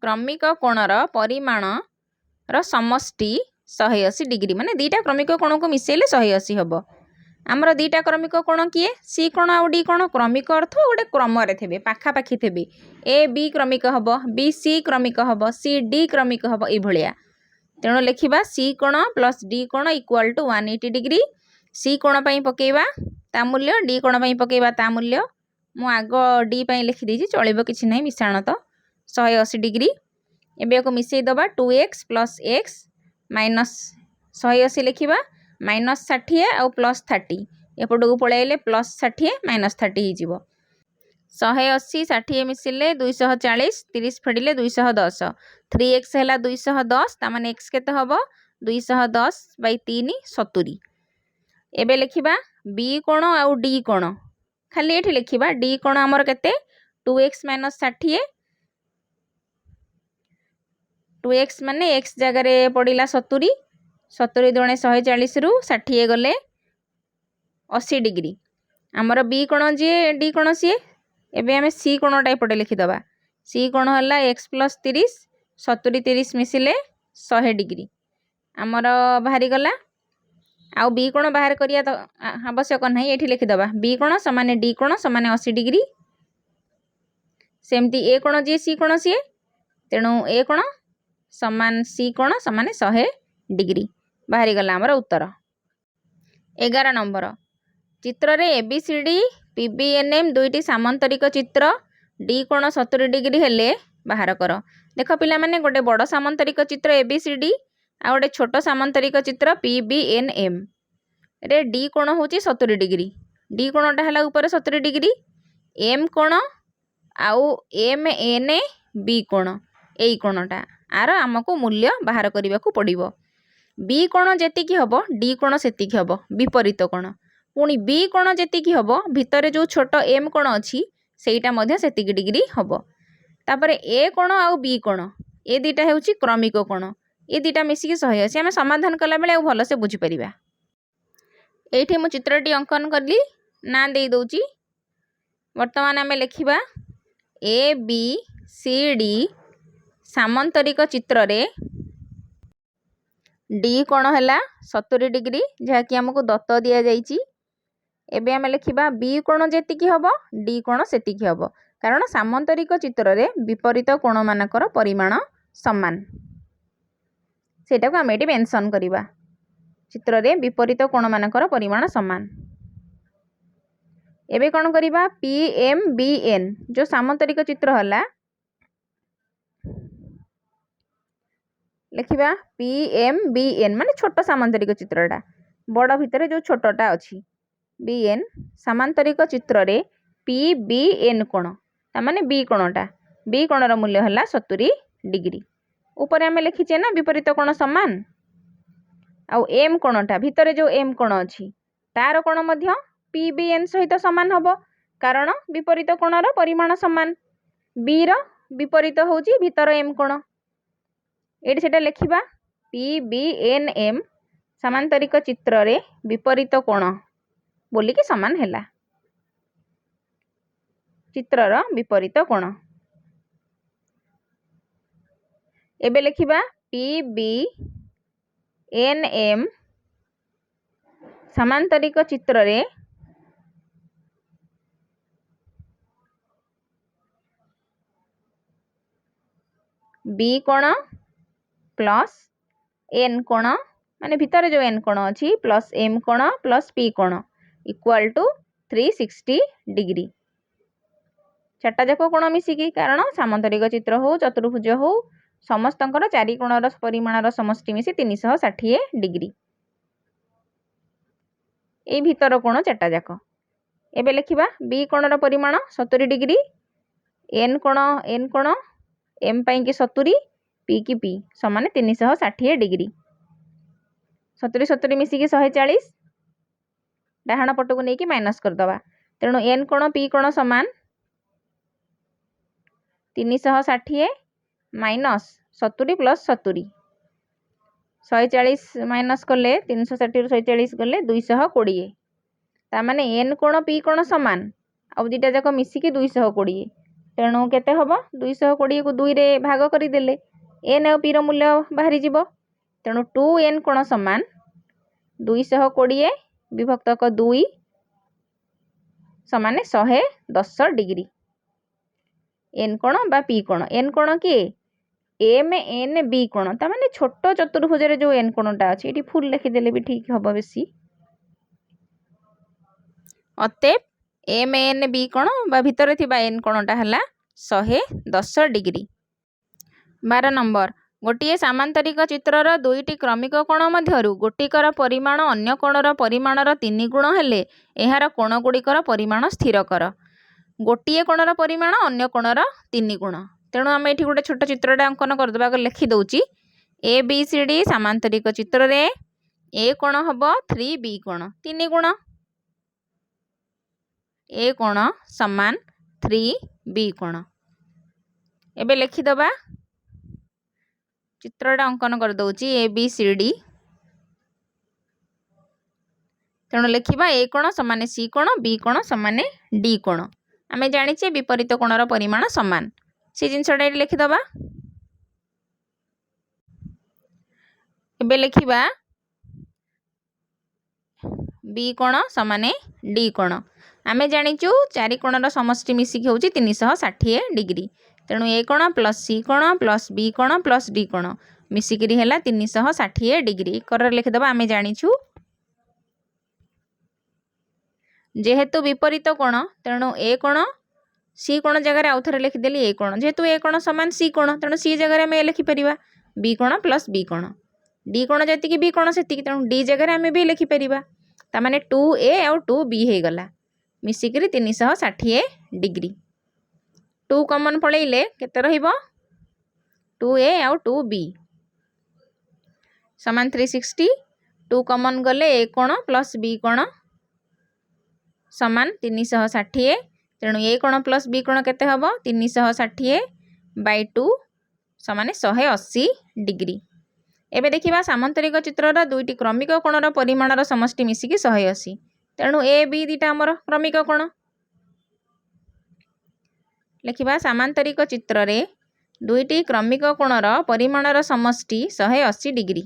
କ୍ରମିକ କୋଣର ପରିମାଣର ସମଷ୍ଟି 180 ଡିଗ୍ରୀ ମାନେ ଦୁଇଟା କ୍ରମିକ କୋଣକୁ ମିଶାଇଲେ 180 ହେବ ଆମର ଦୁଇଟା କ୍ରମିକ କୋଣ କିଏ ସି କୋଣ ଆଉ ଡି କୋଣ କ୍ରମିକ ଅର୍ଥ ଗୋଟେ କ୍ରମରେ ଥିବେ ପାଖାପାଖି ଥିବେ ଏ ବି କ୍ରମିକ ହେବ ବି ସି କ୍ରମିକ ହେବ ସି ଡି କ୍ରମିକ ହେବ ଏଇଭଳିଆ ତେଣୁ ଲେଖିବା ସି କୋଣ ପ୍ଲସ୍ ଡି କୋଣ ଇକ୍ୱାଲ୍ ଟୁ 180 ଡିଗ୍ରୀ ସି କୋଣ ପାଇଁ ପକେଇବା ତା ମୂଲ୍ୟ ଡି କୋଣ ପାଇଁ ପକେଇବା ତା ମୂଲ୍ୟ ମୁଁ ଆଗ ଡି ପାଇଁ ଲେଖିଦେଇଛି ଚଳିବ କିଛି ନାହିଁ ମିଶାଣ ତ 180 ଡିଗ୍ରୀ ଏବେ ୟାକୁ ମିଶାଇ ଦେବା 2x + x ମାଇନସ୍ 180 ଲେଖିବା ମାଇନସ୍ 60 ଆଉ ପ୍ଲସ୍ 30 ଏପଟକୁ ପଳାଇଲେ ପ୍ଲସ୍ 60 ମାଇନସ୍ 30 ହେଇଯିବ 180 60 ମିଶିଲେ 240 30 ଫେଡ଼ିଲେ 210 3x ହେଲା 210 ତାମାନେ x କେତେ ହେବ 210/3 70 ଏବେ ଲେଖିବା ବି କୋଣ ଆଉ ଡି କୋଣ ଖାଲି ଏଠି ଲେଖିବା ଡି କୋଣ ଆମର କେତେ 2x - 60 2x ମାନେ x ଜାଗାରେ ପଡ଼ିଲା 70 70 ଦୁणे 140 ରୁ 60 ଗଲେ 80 ଡିଗ୍ରୀ ଆମର ବି କୋଣ ଯିଏ ଡି କୋଣ ସିଏ ଏବେ ଆମେ ସି କୋଣଟା ଏପଟେ ଲେଖିଦେବା ସି କୋଣ ହେଲା x + 30 70 30 ମିଶିଲେ 100 ଡିଗ୍ରୀ ଆମର ବାହାରିଗଲା ଆଉ ବି କୋଣ ବାହାର କରିବା ଆବଶ୍ୟକ ନାହିଁ ଏଠି ଲିଖିଦେବା ବି କୋଣ ସମାନେ ଡି କୋଣ ସମାନେ 80 ଡିଗ୍ରୀ ସେମିତି ଏ କୋଣ ଯିଏ ସି କୋଣ ସିଏ ତେଣୁ ଏ କୋଣ ସମାନ ସି କୋଣ ସମାନେ 100 ଡିଗ୍ରୀ ବାହାରିଗଲା ଆମର ଉତ୍ତର। 11 ନମ୍ବର ଚିତ୍ରରେ ABCD PBNM ଦୁଇଟି ସାମନ୍ତରିକ ଚିତ୍ର ଡି କୋଣ 70 ଡିଗ୍ରୀ ହେଲେ ବାହାର କର। ଦେଖ ପିଲାମାନେ ଗୋଟେ ବଡ଼ ସାମନ୍ତରିକ ଚିତ୍ର ABCD ଆଉ ଗୋଟେ ଛୋଟ ସାମନ୍ତରିକ ଚିତ୍ର PBNM ରେ ଡି କୋଣ ହେଉଛି 70 ଡିଗ୍ରୀ ଡି କୋଣଟା ହେଲା ଉପରେ 70 ଡିଗ୍ରୀ ଏମ୍ କୋଣ ଆଉ MN ବି କୋଣ ଏଇ କୋଣଟା ଆର ଆମକୁ ମୂଲ୍ୟ ବାହାର କରିବାକୁ ପଡ଼ିବ ବି କୋଣ ଯେତିକି ହେବ ଡି କୋଣ ସେତିକି ହେବ ବିପରୀତ କୋଣ ପୁଣି ବି କୋଣ ଯେତିକି ହେବ ଭିତରେ ଯେଉଁ ଛୋଟ ଏମ୍ କୋଣ ଅଛି ସେଇଟା ମଧ୍ୟ ସେତିକି ଡିଗ୍ରୀ ହେବ ତାପରେ ଏ କୋଣ ଆଉ ବି କୋଣ ଏ ଦୁଇଟା ହେଉଛି କ୍ରମିକ କୋଣ ଏ ଦୁଇଟା ମିଶିକି 180 ଆମେ ସମାଧାନ କଲାବେଳେ ଆଉ ଭଲସେ ବୁଝିପାରିବା। ଏଇଠି ମୁଁ ଚିତ୍ରଟି ଅଙ୍କନ କଲି ନାଁ ଦେଇ ଦେଉଛି ବର୍ତ୍ତମାନ ଆମେ ଲେଖିବା ABCD ସାମନ୍ତରିକ ଚିତ୍ରରେ ଡି କୋଣ ହେଲା 70 ଡିଗ୍ରୀ ଯାହାକି ଆମକୁ ଦତ୍ତ ଦିଆଯାଇଛି ଏବେ ଆମେ ଲେଖିବା ବି କୋଣ ଯେତିକି ହେବ ଡି କୋଣ ସେତିକି ହେବ କାରଣ ସାମନ୍ତରିକ ଚିତ୍ରରେ ବିପରୀତ କୋଣମାନଙ୍କର ପରିମାଣ ସମାନ ସେଇଟାକୁ ଆମେ ଏଠି ମେନସନ୍ କରିବା ଚିତ୍ରରେ ବିପରୀତ କୋଣମାନଙ୍କର ପରିମାଣ ସମାନ। ଏବେ କ'ଣ କରିବା PMBN ଯେଉଁ ସାମନ୍ତରିକ ଚିତ୍ର ହେଲା ଲେଖିବା PMBN ମାନେ ଛୋଟ ସାମନ୍ତରିକ ଚିତ୍ରଟା ବଡ଼ ଭିତରେ ଯେଉଁ ଛୋଟଟା ଅଛି BN ସାମାନ୍ତରିକ ଚିତ୍ରରେ PBN କୋଣ ତାମାନେ ବି କୋଣଟା ବି କୋଣର ମୂଲ୍ୟ ହେଲା 70 ଡିଗ୍ରୀ ଉପରେ ଆମେ ଲେଖିଛେ ନା ବିପରୀତ କୋଣ ସମାନ ଆଉ ଏମ୍ କୋଣଟା ଭିତରେ ଯେଉଁ ଏମ୍ କୋଣ ଅଛି ତାର କୋଣ ମଧ୍ୟ पी बी एन सहित सामान हम कारण विपरीत कोणर परिमाण सामान बी रो विपरीत होची भीतर एम कोण एटी सेटा लिखिबा पी बी एन एम समांतरिक चित्र रे विपरीत कोण बोलिकी सामान हैला चित्रर विपरीत कोण एबे लिखिबा पी बी एन एम समांतरिक चित्र रे बी कोण प्लस एन कोण माने भितर जो एन कोण अछि प्लस एम कोण प्लस पी कोण इक्वल टू 360 डिग्री चारटा जाक कोण मिसिकी कारण सामांतरिक चित्र हो चतुर्भुज हो समस्तंकर चारि कोणर परिमाणर समष्टि मिसी 360 डिग्री ए भीतर कोण चारटा जाक एबे लिखिबा बी कोणर परिमाण 70 डिग्री एन कोण एम पाई की 70 पी की पी समान 360 डिग्री 70 70 मिसिकी 140 डाहाण पटको नहीं कि माइनस करदबा तेणु एन कोण पी कोण समान 360 माइनस 70 प्लस 70 140 माइनस कले 360 रु 140 गले 220 तामाने एन कोण पी कोण समान आउ दुईटा जाक मिसिकी 220 तेणु केते हबो 220 को 2 रे भाग करि देले एन और पी रो मूल्य बाहरी जीवो तेणु 2n कोण समान 220 विभक्तक 2 समान 110 डिग्री एन कोण बा पी कोण एन कोण कि एम एन बी कोण ता माने छोट चतुर्भुज रे जो एन कोणटा अछि एटी फुल लिखि देले भी ठीक हबो बेसी अतएव एम एन बी कोण बा भितर थिबा एन कोणटा हला 110 डिग्री 12 नंबर गोटे सामांतरिक चित्रर दुईटी क्रमिक कोण मध्यरु गोटिकर परिमाण अन्य कोणर परिमाणर 3 गुण हेले एहार कोण गुड़िकर परिमाण स्थिर कर गोटे कोणर परिमाण अन्य कोणर 3 गुण तेणु आम ये गोटे छोट चित्रटा अंकन करदेबा लिखि दउची ए बी सी डी सामांतरिक चित्र रे ए कोण हबो 3b कोण 3 गुण ए कोण समान 3b कोण एबे लिखिदबा चित्रटा अंकन कर दउची ए बी सी डी तेणु लिखिबा ए कोण समान सी कोण बी कोण समान डी कोण आमे जानिचे विपरीत कोणर परिमाण समान से जिनसटा लिखिदबा एबे लिखिबा बी कोण समान डी कोण आमे जानिचु चारि कोणर समष्टि मिसिकी होची 360 डिग्री तेणु ए कोण प्लस सी कोण प्लस बी कोण प्लस डी कोण मिसिकी हेला 360 डिग्री कर लिखिदबा आमे जानिचु जेहेतु विपरीत कोण तेणु ए कोण सी कोण जगह आउ थे लिखिदेली ए कोण जेहेतु ए कोण समान सी कोण तेणु सी जगह आम लिखिपर बी कोण प्लस बी कोण डी कोण जी बी कोण से तेणु डी जगह आम भी लिखिपर ताने 2a आउ 2b हो गला मिसिक 360 डिग्री 2 कमन पलैले केते रहिबो 2a आउ 2b समान 360 2 कमन गले ए कोण प्लस बी कोण समान 360 तेणु ए कोण प्लस बी कोण केते हबो 360 बाय 2 समान 180 डिग्री एबे देखिबा सामांतरिक चित्रर दुईटी क्रमिक कोणर परिमाणर समष्टि मिसिकी 180 तेणु ए बी दीटा हमर क्रमिक कोण लिखिबा सामांतरिक चित्र रे दुईटी क्रमिक कोणर परिमाणर समष्टि 180 डिग्री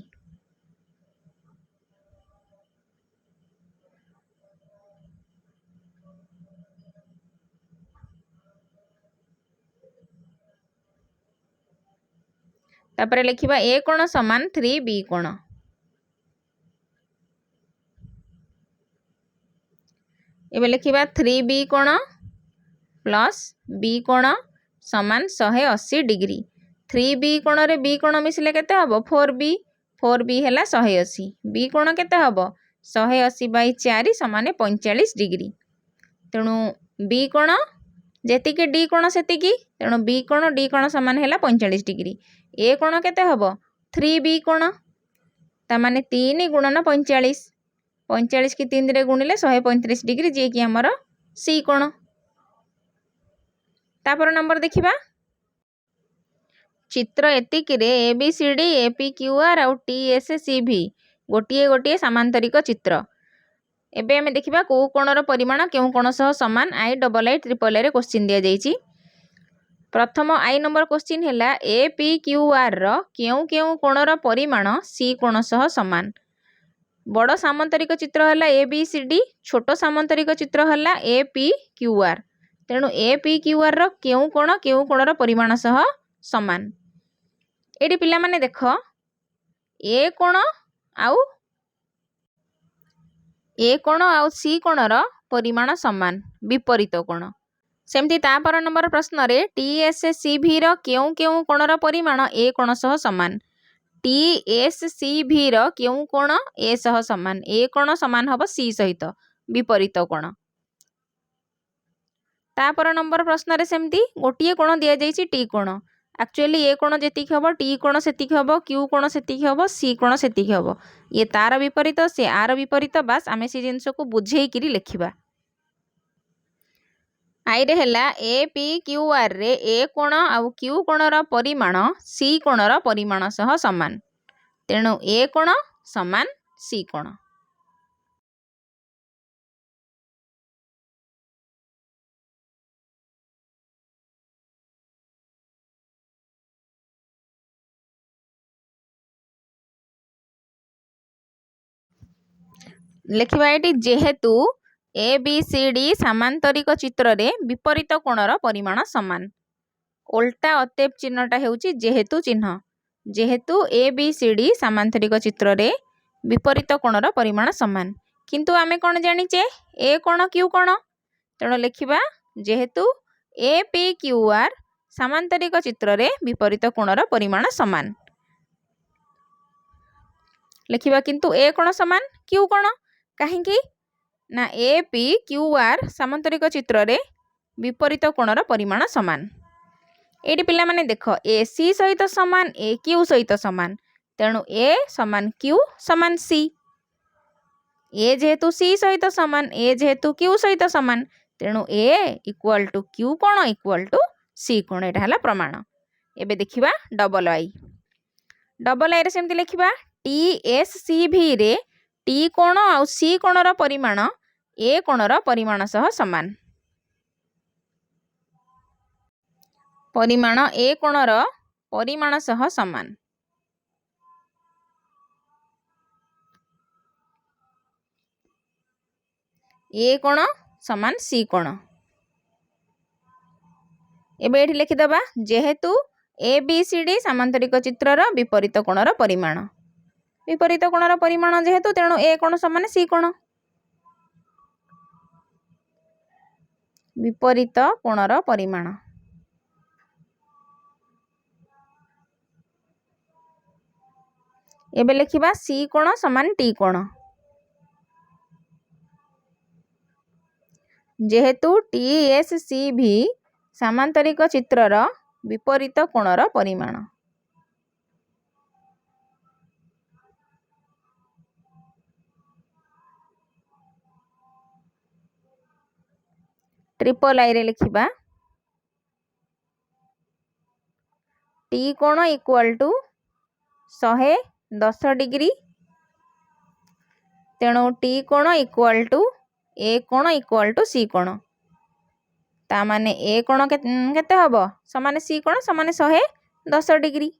तापरे लिखिबा ए कोण समान 3b कोण एबे लिखिबा 3b कोण प्लस b कोण समान 180 डिग्री 3b कोण रे b कोण मिसले केते हबो 4b हैला 180 b कोण केते हबो 180 बाई 4 समान 45 डिग्री तेणु b कोण जेतिके डी कोण सेतिकी तेणु बी कोण डी कोण समान हैला 45 डिग्री ए कोण केते हबो 3b कोण ता माने 3 गुणन 45 45 की 3 रे गुणिले 135 डिग्री जे कि हमर सी कोण। तापर नंबर देखिबा चित्र एतिक रे ABCD APQR आउ TSCV गोटिए गोटिए समांतरिक चित्र। एबे हमें देखिबा को कोणर परिमाण केउ कोण सह समान II III क्वेश्चन दिया जाइछि। प्रथम आई नंबर क्वेश्चन हैला APQR रो केउ केउ कोणर परिमाण C कोण सह समान। बड़ सामांतरिक चित्र हैला ABCD, छोट सामांतरिक चित्र हैला APQR। तेणु APQR रो केउ कोणर परिमाण सह समान। एडी पिला माने देख ए कोण आउ सी कोणर परिमाण समान विपरीत कोण। सेमती तापर नंबर प्रश्न रे TSCV रो केउ केउ कोणर परिमाण ए कोण सह समान। TSCV रो केउ कोण ए सह समान। ए कोण समान हबो सी सहित विपरीत कोण। तापर नंबर प्रश्न रे सेमती गोटिए कोण दिया जाइछि टी कोण। एक्चुअली ए कोण जेतिक हबो टी कोण सेतिक हबो क्यू कोण सेतिक हबो सी कोण सेतिक हबो। ये तार विपरीत से आर विपरीत बास आमे से जिंस को बुझेई किरी लेखिबा। आई रे हैला APQR रे ए कोण आउ क्यू कोणर परिमाण सी कोणर परिमाण सह समान। तेणु ए कोण समान सी कोण। लेखिबा एटी जेहेतु ABCD समांतरिक चित्र रे विपरीत कोणर परिमाण समान। उल्टा अतेप चिन्हटा हेउची जेहेतु चिन्ह। जेहेतु ABCD समांतरिक चित्र रे विपरीत कोणर परिमाण समान। किंतु आमे कोण जानिचे ए कोण क्यू कोण। तेणु लेखिबा जेहेतु APQR समांतरिक चित्र रे विपरीत कोणर परिमाण समान। लेखिबा किंतु ए कोण समान क्यू कोण काहेकि ना APQR समांतरिक चित्र रे विपरीत कोणर परिमाण समान। एटी पिला माने देख AC सहित समान AQ सहित समान। तेणु A समान Q समान C। A जेहेतु C सहित समान A जेहेतु Q सहित समान तेणु A इक्वल टू Q कोण इक्वल टू C कोण। एटा हला प्रमाण। एबे देखिबा डबल आई रे सेमति लेखिबा TSCV रे टी कोण आउ सी कोणर परिमाण ए कोणर परिमाण सह समान। परिमाण ए कोणर परिमाण सह समान। ए कोण समान सी कोण। एबे एठी लिखि दबा जेहेतु ABCD समांतरिक चित्रर विपरीत कोणर परिमाण। विपरीत कोणर परिमाण जेहेतु तेणु ए कोण समान सी कोण। विपरीत कोणर परिमाण। एबे लिखिबा सी कोण समान टी कोण। जेहेतु TSCV समांतरिक चित्रर विपरीत कोणर परिमाण। ट्रिपल आई रे लिखिबा टी कोण इक्वल टू 110 डिग्री। तेणु टी कोण इक्वल टू ए कोण इक्वल टू सी कोण। ता माने ए कोण केते हबो समान सी कोण समान 110 डिग्री।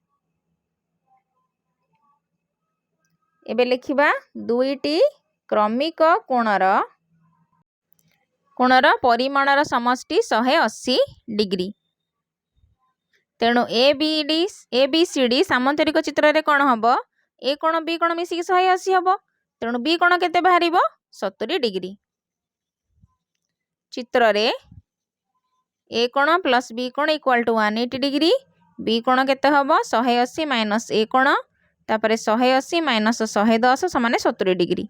एबे लिखिबा दुईटी क्रमिक कोणर परिमाणर समष्टि 180 डिग्री। तेणु ABCD सामांतरिक चित्र रे कोण हबो ए कोण बी कोण मिसिकी 180 हबो। तेणु बी कोण केते बाहरिबो 70 डिग्री। चित्र रे ए कोण प्लस बी कोण इक्वल टू 180 डिग्री। बी कोण केते हबो 180 माइनस ए कोण तापरे 180 माइनस 110 समान 70 डिग्री।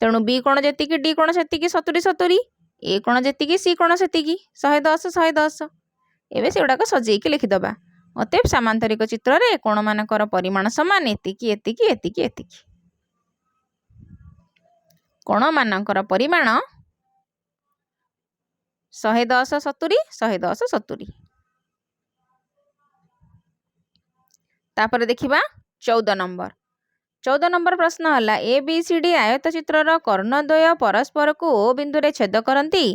तेणु बी कोण जेतिकी डी कोण सेतिकी 70 ए कोण जेतिकी सी कोण सेतिकी 110 एबे सेउडा को सजेइकी लिखि दबा। अतएव समांतरिक चित्र रे कोण मानकर परिमाण समान एतिकी एतिकी एतिकी एतिकी। कोणमानंकर परिमाण 110 70 110 70। तापर देखिबा 14 नंबर प्रश्न हला ए बी सी डी आयत चित्रर कर्णद्वय परस्पर को ओ बिंदु रे छेद करंती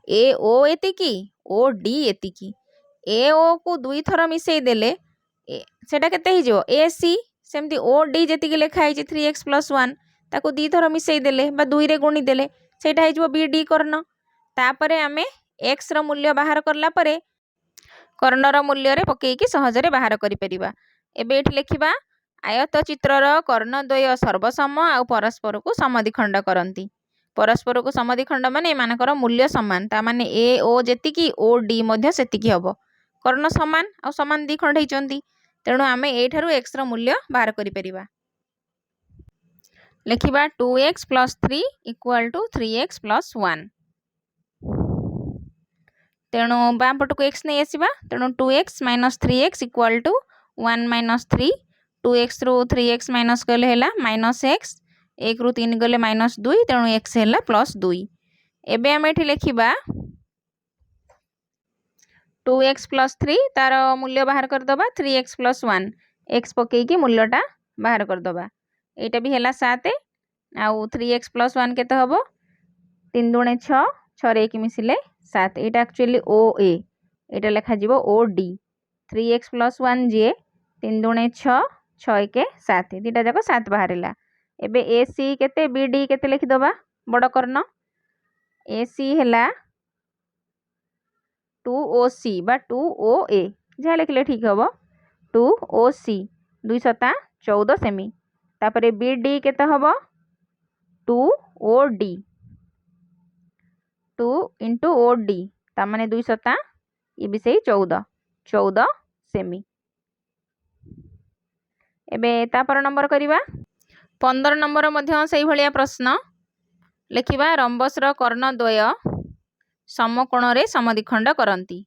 ए ओ एतिकी ओ डी एतिकी ए ओ को दुई थर मिसई देले सेटा केते ही जो ए सी सेमती ओ डी जेतिकी लेखा है 3x + 1 ताको दी थर मिसई देले बा 2 रे गुणी देले सेटा है जो बी डी कर्ण। तापरे आमे x र मूल्य बाहर करला परे कर्णर मूल्य रे पकेकी सहजरे बाहर करि परिबा। एबे एठी लेखिबा आयत चित्रर कर्णद्वय सर्वसम आउ परस्पर को समद्विखंड करंती। परस्पर को समद्विखंड माने एमानकर मूल्य समान ता माने ए ओ जेतिकी ओ डी मध्य सेतिकी हबो कर्ण समान आउ समान द्विखंड हेचंती तेणु आमे एठारु x र मूल्य बाहर करि परिबा। लेखिबा 2x + 3 = 3x + 1 तेणु बाम पट को x नहीं आसीबा तेणु 2x - 3x = 1 - 3 2x रु 3x माइनस कले हैला -x 1 रु 3 गले -2 तेणु x हैला +2। एबे हम एठी लेखिबा 2x + 3 तार मूल्य बाहर कर दबा 3x + 1 x पकई की मूल्यटा बाहर कर दबा एटा भी हैला 7 आउ 3x + 1 केते हबो 3 दुणे 6 6 रे 1 मिसिले 7 एटा एक्चुअली ओ ए एटा लेखा जीवो ओ डी 3x + 1 जे 3 दुणे 6 6 1 7 दीटा जाक 7 बाहरला। एबे ए सी केते बी डी केते लिखि दबा बड़ कर्ण ए सी हैला 2 ओ सी बा 2 ओ ए जहा लिखले ठीक हबो 2 ओ सी 2 7 14 सेमी। तापरे बी डी केते हबो 2 ओ डी 2 * ओ डी ता माने 2 7 ये भी सही 14 14 सेमी। एबे तापर नंबर करिबा 15 नंबर मध्य सही भलिया प्रश्न लेखिबा रंबस र कर्णद्वय समकोण रे समद्विखंड करंती।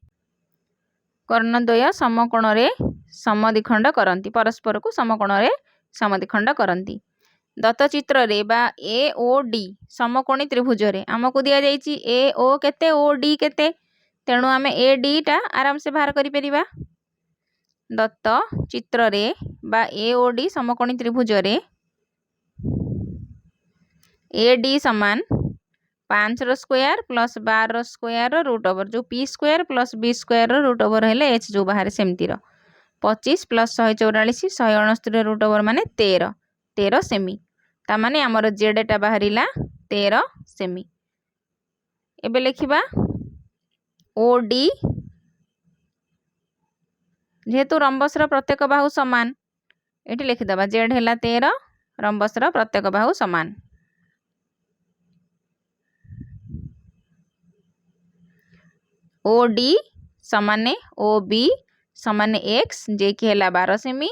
कर्णद्वय समकोण रे समद्विखंड करंती परस्पर को समकोण रे समद्विखंड करंती। दत्त चित्र रे बा ए ओ डी समकोणी त्रिभुज रे हमकु दिया जाईची ए ओ केते ओ डी केते तेणु आमे ए डी टा आराम से बाहर करि परिबा। दत्त चित्र रे बा ए ओ डी समकोणी त्रिभुज रे ए डी समान 5 रो स्क्वायर + 12 रो स्क्वायर रो रूट ओवर जो p square + b square rho root over हेले h जो बाहर सेमती रो 25 + 144 169 रो रूट ओवर माने 13 13 सेमी ता माने हमर z टा बाहरिला 13 सेमी। एबे लेखिबा ओ डी जेहेतु रंबस र प्रत्येक बाहु समान एठी लिखि दबा z हैला 13 रंबस र प्रत्येक बाहु समान। ओ डी समाने ओ बी समाने x जे कि हैला 12 सेमी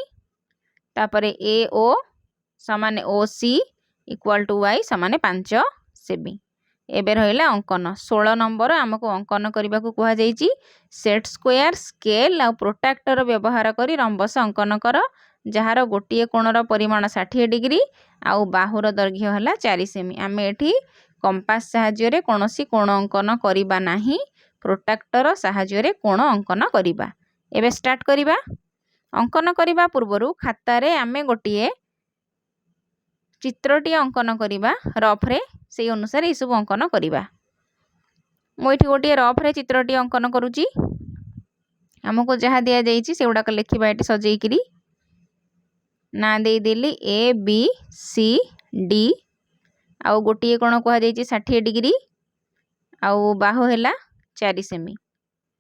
तापरे ए ओ समाने ओ सी = y समाने 5 सेमी। एबे रहिला अंकन 16 नंबर हमको अंकन करबा को कहा जाईची सेट स्क्वायर स्केल आ प्रोट्रैक्टर व्यवहार करी रंबस अंकन कर जहार गोटिए कोणर परिमाण 60 डिग्री आउ बाहुर दैर्घ्य हला 4 सेमी। आमे एठी कंपास सहाय्य रे कोनोसी कोण अंकन करिबा नाही प्रोट्रैक्टर सहाय्य रे कोण अंकन करिबा। एबे स्टार्ट करिबा अंकन करिबा पूर्वरु खाता रे आमे गोटिए चित्रटी अंकन करिबा रफ रे से अनुसार ये सब अंकन करिबा। मो एठी गोटिए रफ रे चित्रटी अंकन करूची हमको जहा दिया जाईची से उडाक लेखिबा एठी सजेई करी ना दे देली ए बी सी डी आउ गोटिए कोण कहा जाईची 60 डिग्री आउ बाहु हैला 4 सेमी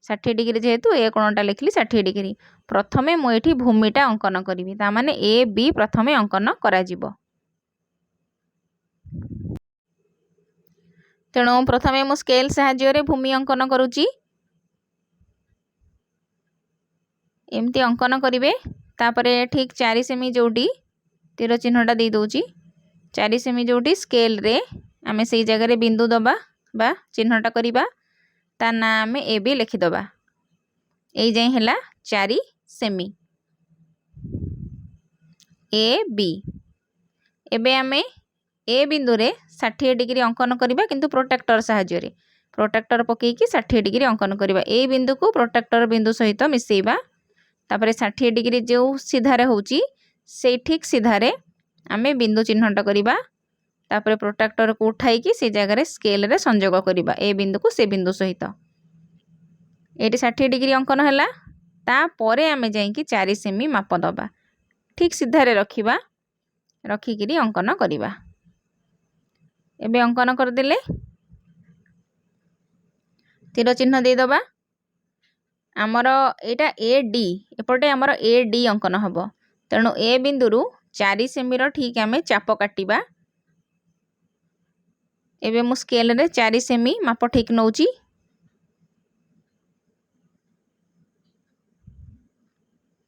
60 डिग्री जेहेतु ए कोणटा लिखली 60 डिग्री। प्रथमे मो एठी भूमिटा अंकन करिवि ता माने ए बी प्रथमे अंकन करा जिवो तेणु प्रथमे मु स्केल सहाय्य रे भूमि अंकन करूची एमती अंकन करिवे तापरे ठीक 4 सेमी जोटी तीर चिन्हटा दे दउची 4 सेमी जोटी स्केल रे आमे सेई जगह रे बिंदु दबा बा चिन्हटा करिबा ता ना आमे ए बी लिखि दबा एई जाय हैला 4 सेमी ए बी। एबे आमे ए बिंदु रे 60 डिग्री अंकन करबा किंतु प्रोट्रैक्टर सहाय्य रे प्रोट्रैक्टर पकेकी 60 डिग्री अंकन करबा ए बिंदु को प्रोट्रैक्टर बिंदु सहित मिसेइबा तापरे 60 डिग्री जो सीधारे होची से ठीक सीधारे आमे बिंदु चिन्हट करबा तापरे प्रोट्रैक्टर को उठाई कि से जगह रे स्केल रे संयोग करबा ए बिंदु को से बिंदु सहित एटी 60 डिग्री अंकन हैला तापरे आमे जाई कि 4 सेमी माप दबा ठीक सीधारे रखिबा रखिकिरी अंकन करबा एबे अंकन कर देले तीर चिन्ह दे दबा आमर एटा ए डी एपटे आमर ए डी अंकन हबो तेणु ए बिंदु रु 4 सेमी रो ठीक आमे चाप काटिबा एबे मु स्केल रे 4 सेमी माप ठीक नउची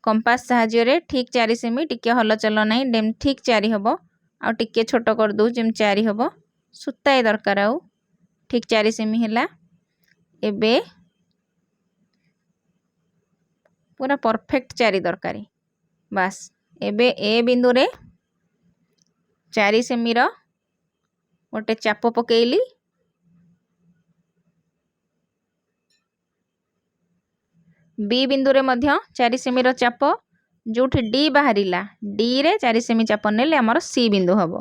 कंपास सहाय्य रे ठीक 4 सेमी टिके हल चल नै डेम ठीक 4 हबो आ टिके छोट कर दउ जेम 4 हबो सुताए दरकार आउ ठीक 4 सेमी हैला एबे पूरा परफेक्ट 4 दरकारी बस एबे ए बिंदु रे 4 सेमी रो गोटे चाप पकेइली बी बिंदु रे मध्य 4 सेमी रो चाप जोठी डी बाहरिला डी रे 4 सेमी चाप नेले हमर सी बिंदु हबो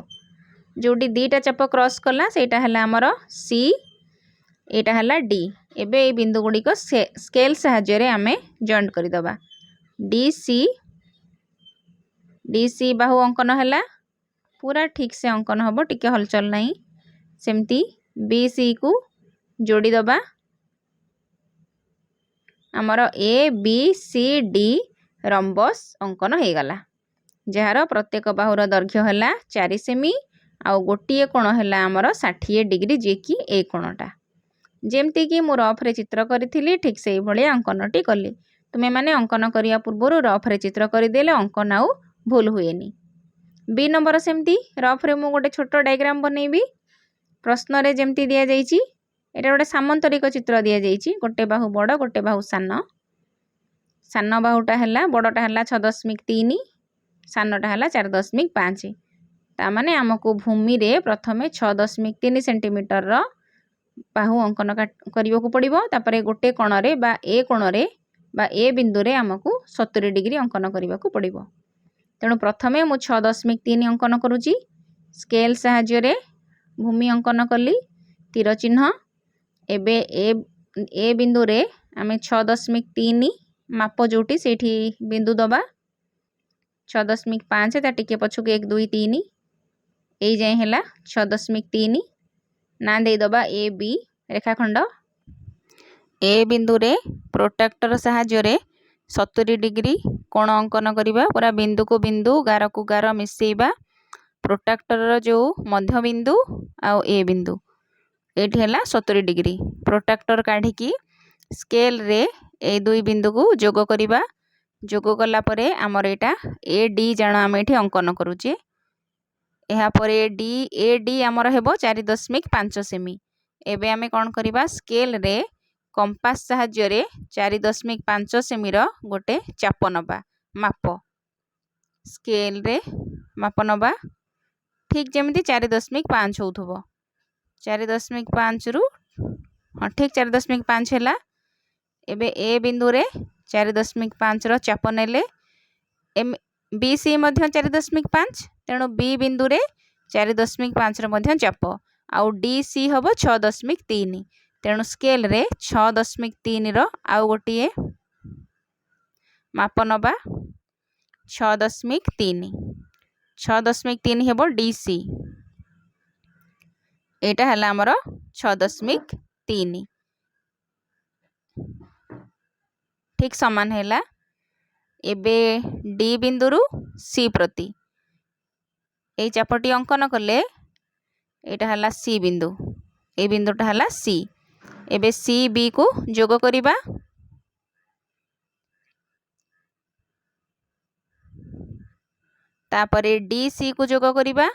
जोटी दीटा चाप क्रॉस कला सेटा हला हमर सी एटा हला डी एबे ए बिंदु गुडी को स्केल सहाय्य रे आमे जॉइंट करि दबा डी सी बाहु अंकन हला पूरा ठीक से अंकन हबो टिके हलचल नाही सेमती बी सी को जोड़ी दबा आमर A B C D rhombus अंकन हो गला जार प्रत्येक बाहुर दैर्घ्य है 4 सेमी आउ गोटे कोण है आमर 60 डिग्री जे कि ए कोणटा जेमती कि मु रफ रे चित्र करी ठीक से भाया अंकनटी कली तुमे माने अंकन करिया पूर्व रफ रे चित्र करदेले अंकन आउ भूल हुएनी बी नंबर सेमती रफ रे मु गोटे छोट डायग्राम बनैबी प्रश्न रे जेमती दिया जाइछि एटा गोटे सामंतरिक चित्र दिया जाइछि गोटे बाहु बड़ गोटे बाहु सान बाहुटा है बड़टा है 6.3 सानटा है 4.5 ता माने आमको भूमि रे प्रथमे 6.3 सेंटीमीटर रो बाहु अंकन करियो को पड़िबो तापरे गोटे कोण रे बा ए बिंदु रे आमको 70 डिग्री अंकन करिवा को पड़िबो तेणु प्रथमे मु 6.3 अंकन करूची स्केल सहाय्य रे भूमि अंकन कली तीर चिन्ह एबे ए बिंदु रे आमे 6.3 माप जोटी सेठी बिंदु दबा 6.5 ता टिके पछुक 1 2 3 ए जाय हैला 6.3 ना दे दबा ए बी रेखाखंड ए बिंदु रे प्रोट्रैक्टर सहाय्य रे 70 डिग्री कोण अंकन करिबा पूरा बिंदु को बिंदु गार को गार मिसेइबा प्रोट्रैक्टर जो मध्य बिंदु आ ए बिंदु एठी हैला 70 डिग्री प्रोट्रैक्टर काढ़ी की स्केल रे ए दुई बिंदु को जोग करिबा जोग कला परे हमर एटा ए डी जानो हम एठी अंकन करूचे एहा परे ए डी हमर हेबो 4.5 सेमी एबे हमें कोन करिबा स्केल रे कंपास सहाय्य रे 4.5 सेमी रो गोटे चाप नबा माप स्केल रे माप नबा ठीक जेमिति 4.5 होथबो 4.5 रु हाँ ठीक 4.5 हैला एबे ए बिंदु रे 4.5 रो चाप नेले बी सी मध्य 4.5 तेणु बी बिंदु रे 4.5 रो मध्य चाप आउ डी सी हबो 6.3 तेणु स्केल रे 6.3 रो आउ गोटे माप नबा 6.3 हेबो डी सी एटा हला हमर 6.3 ठीक समान हैला एबे डी बिंदु रु सी प्रति ए चापटी अंकन कले एटा हला सी बिंदु ए बिंदुटा हला सी एबे सी बी को जोग करिबा तापरे डी सी को जोग करिबा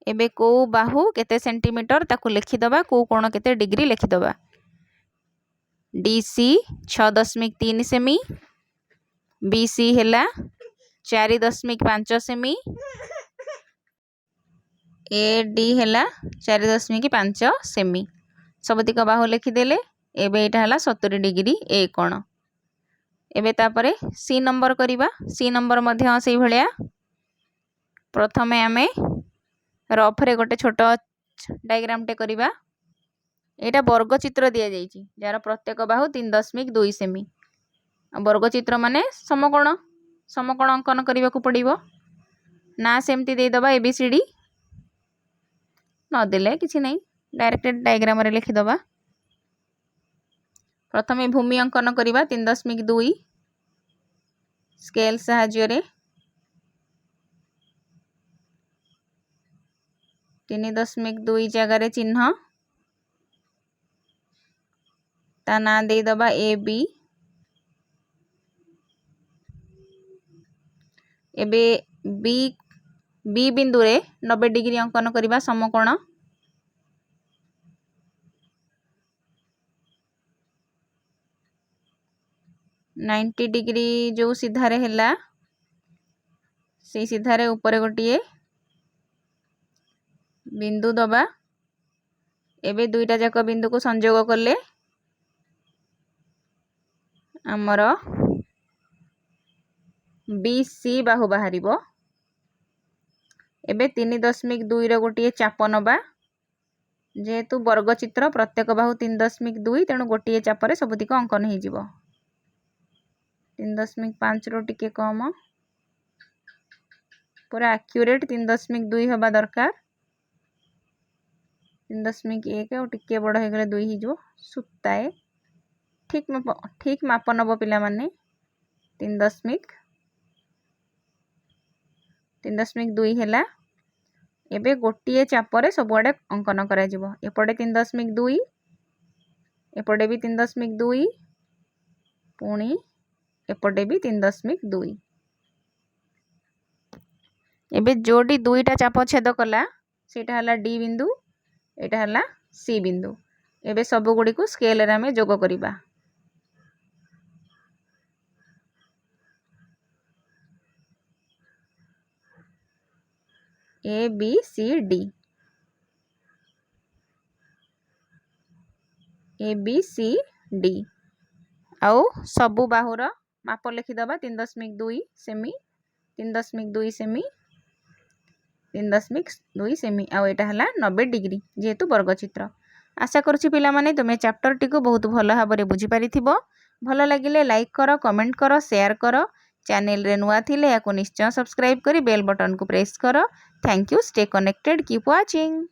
एबे को बाहु केते सेंटीमीटर ताकू लिखि दबा को कोण केते डिग्री लिखि दबा डी सी 6.3 सेमी बी सी हैला 4.5 सेमी AD है 4.5 सेमी सबतिक बाहु लिखिदेले। एबे एटा हला 70 डिग्री ए कोण। एबे तापरे सी नंबर करिबा। सी नंबर मध्य से भलिया प्रथमे आमे रफ रे गोटे छोट डायग्राम टे करिबा। एटा वर्ग चित्र दिया जाइछि जार प्रत्येक बाहु 3.2 सेमी। वर्ग चित्र माने समकोण समकोण अंकन करबा को पड़िबो ना सेमती दे दबा ABCD न देले किछि नै डायरेक्ट डायग्राम रे लिखि दबा। प्रथमे भूमि अंकन करबा 3.2 स्केल साहाय्य रे 3.2 जगह रे चिन्ह ता ना दे दबा AB। एबे बी बिंदु रे 90 डिग्री अंकन करबा समकोण। नाइंटी डिग्री जो सीधा रे हैला से सीधा रे ऊपर गोटिए बिंदु दबा। एबे दुईटा जाक बिंदु को संयोग करले हमर BC बाहु बाहरिबो। एबे 3.2 रो गोटिए चाप नबा जेहेतु वर्ग चित्र प्रत्येक बाहु 3.2 तेणु गोटिए चाप रे सबतिक अंकन हे जिवो। 3.5 रो टिके कम पूरा एक्यूरेट 3.2 हबा दरकार। 3.1 और टिके बड़ हे गले 2 ही जो सुताए ठीक माप नब पिला माने 3.2 हैला। एबे गोटिए चापरे सबुआडे अंकन करा जिवो। एपटे 3.2 एपटे भी 3.2 पुणी एपटे भी 3.2। एबे जोडी दुईटा चाप छेद कला सेटा हला D बिंदु एटा हला C बिंदु। एबे सब गुडी को स्केल रे हमें जोग करिबा। ABCD आउ सबु बाहुर माप लिखि दबा 3.2 सेमी 3.2 सेमी 3.2 सेमी आउ एटा हला 90 डिग्री जेहेतु वर्ग चित्र। आशा करूछि पिला माने तुमे चैप्टर टी को बहुत भल भाबरे बुझी पारिथिबो। भल लागिले लाइक करो कमेंट करो शेयर करो। चैनल रे नुआ थिले याको निश्चय सब्सक्राइब करी बेल बटन को प्रेस करो। Thank you stay connected keep watching.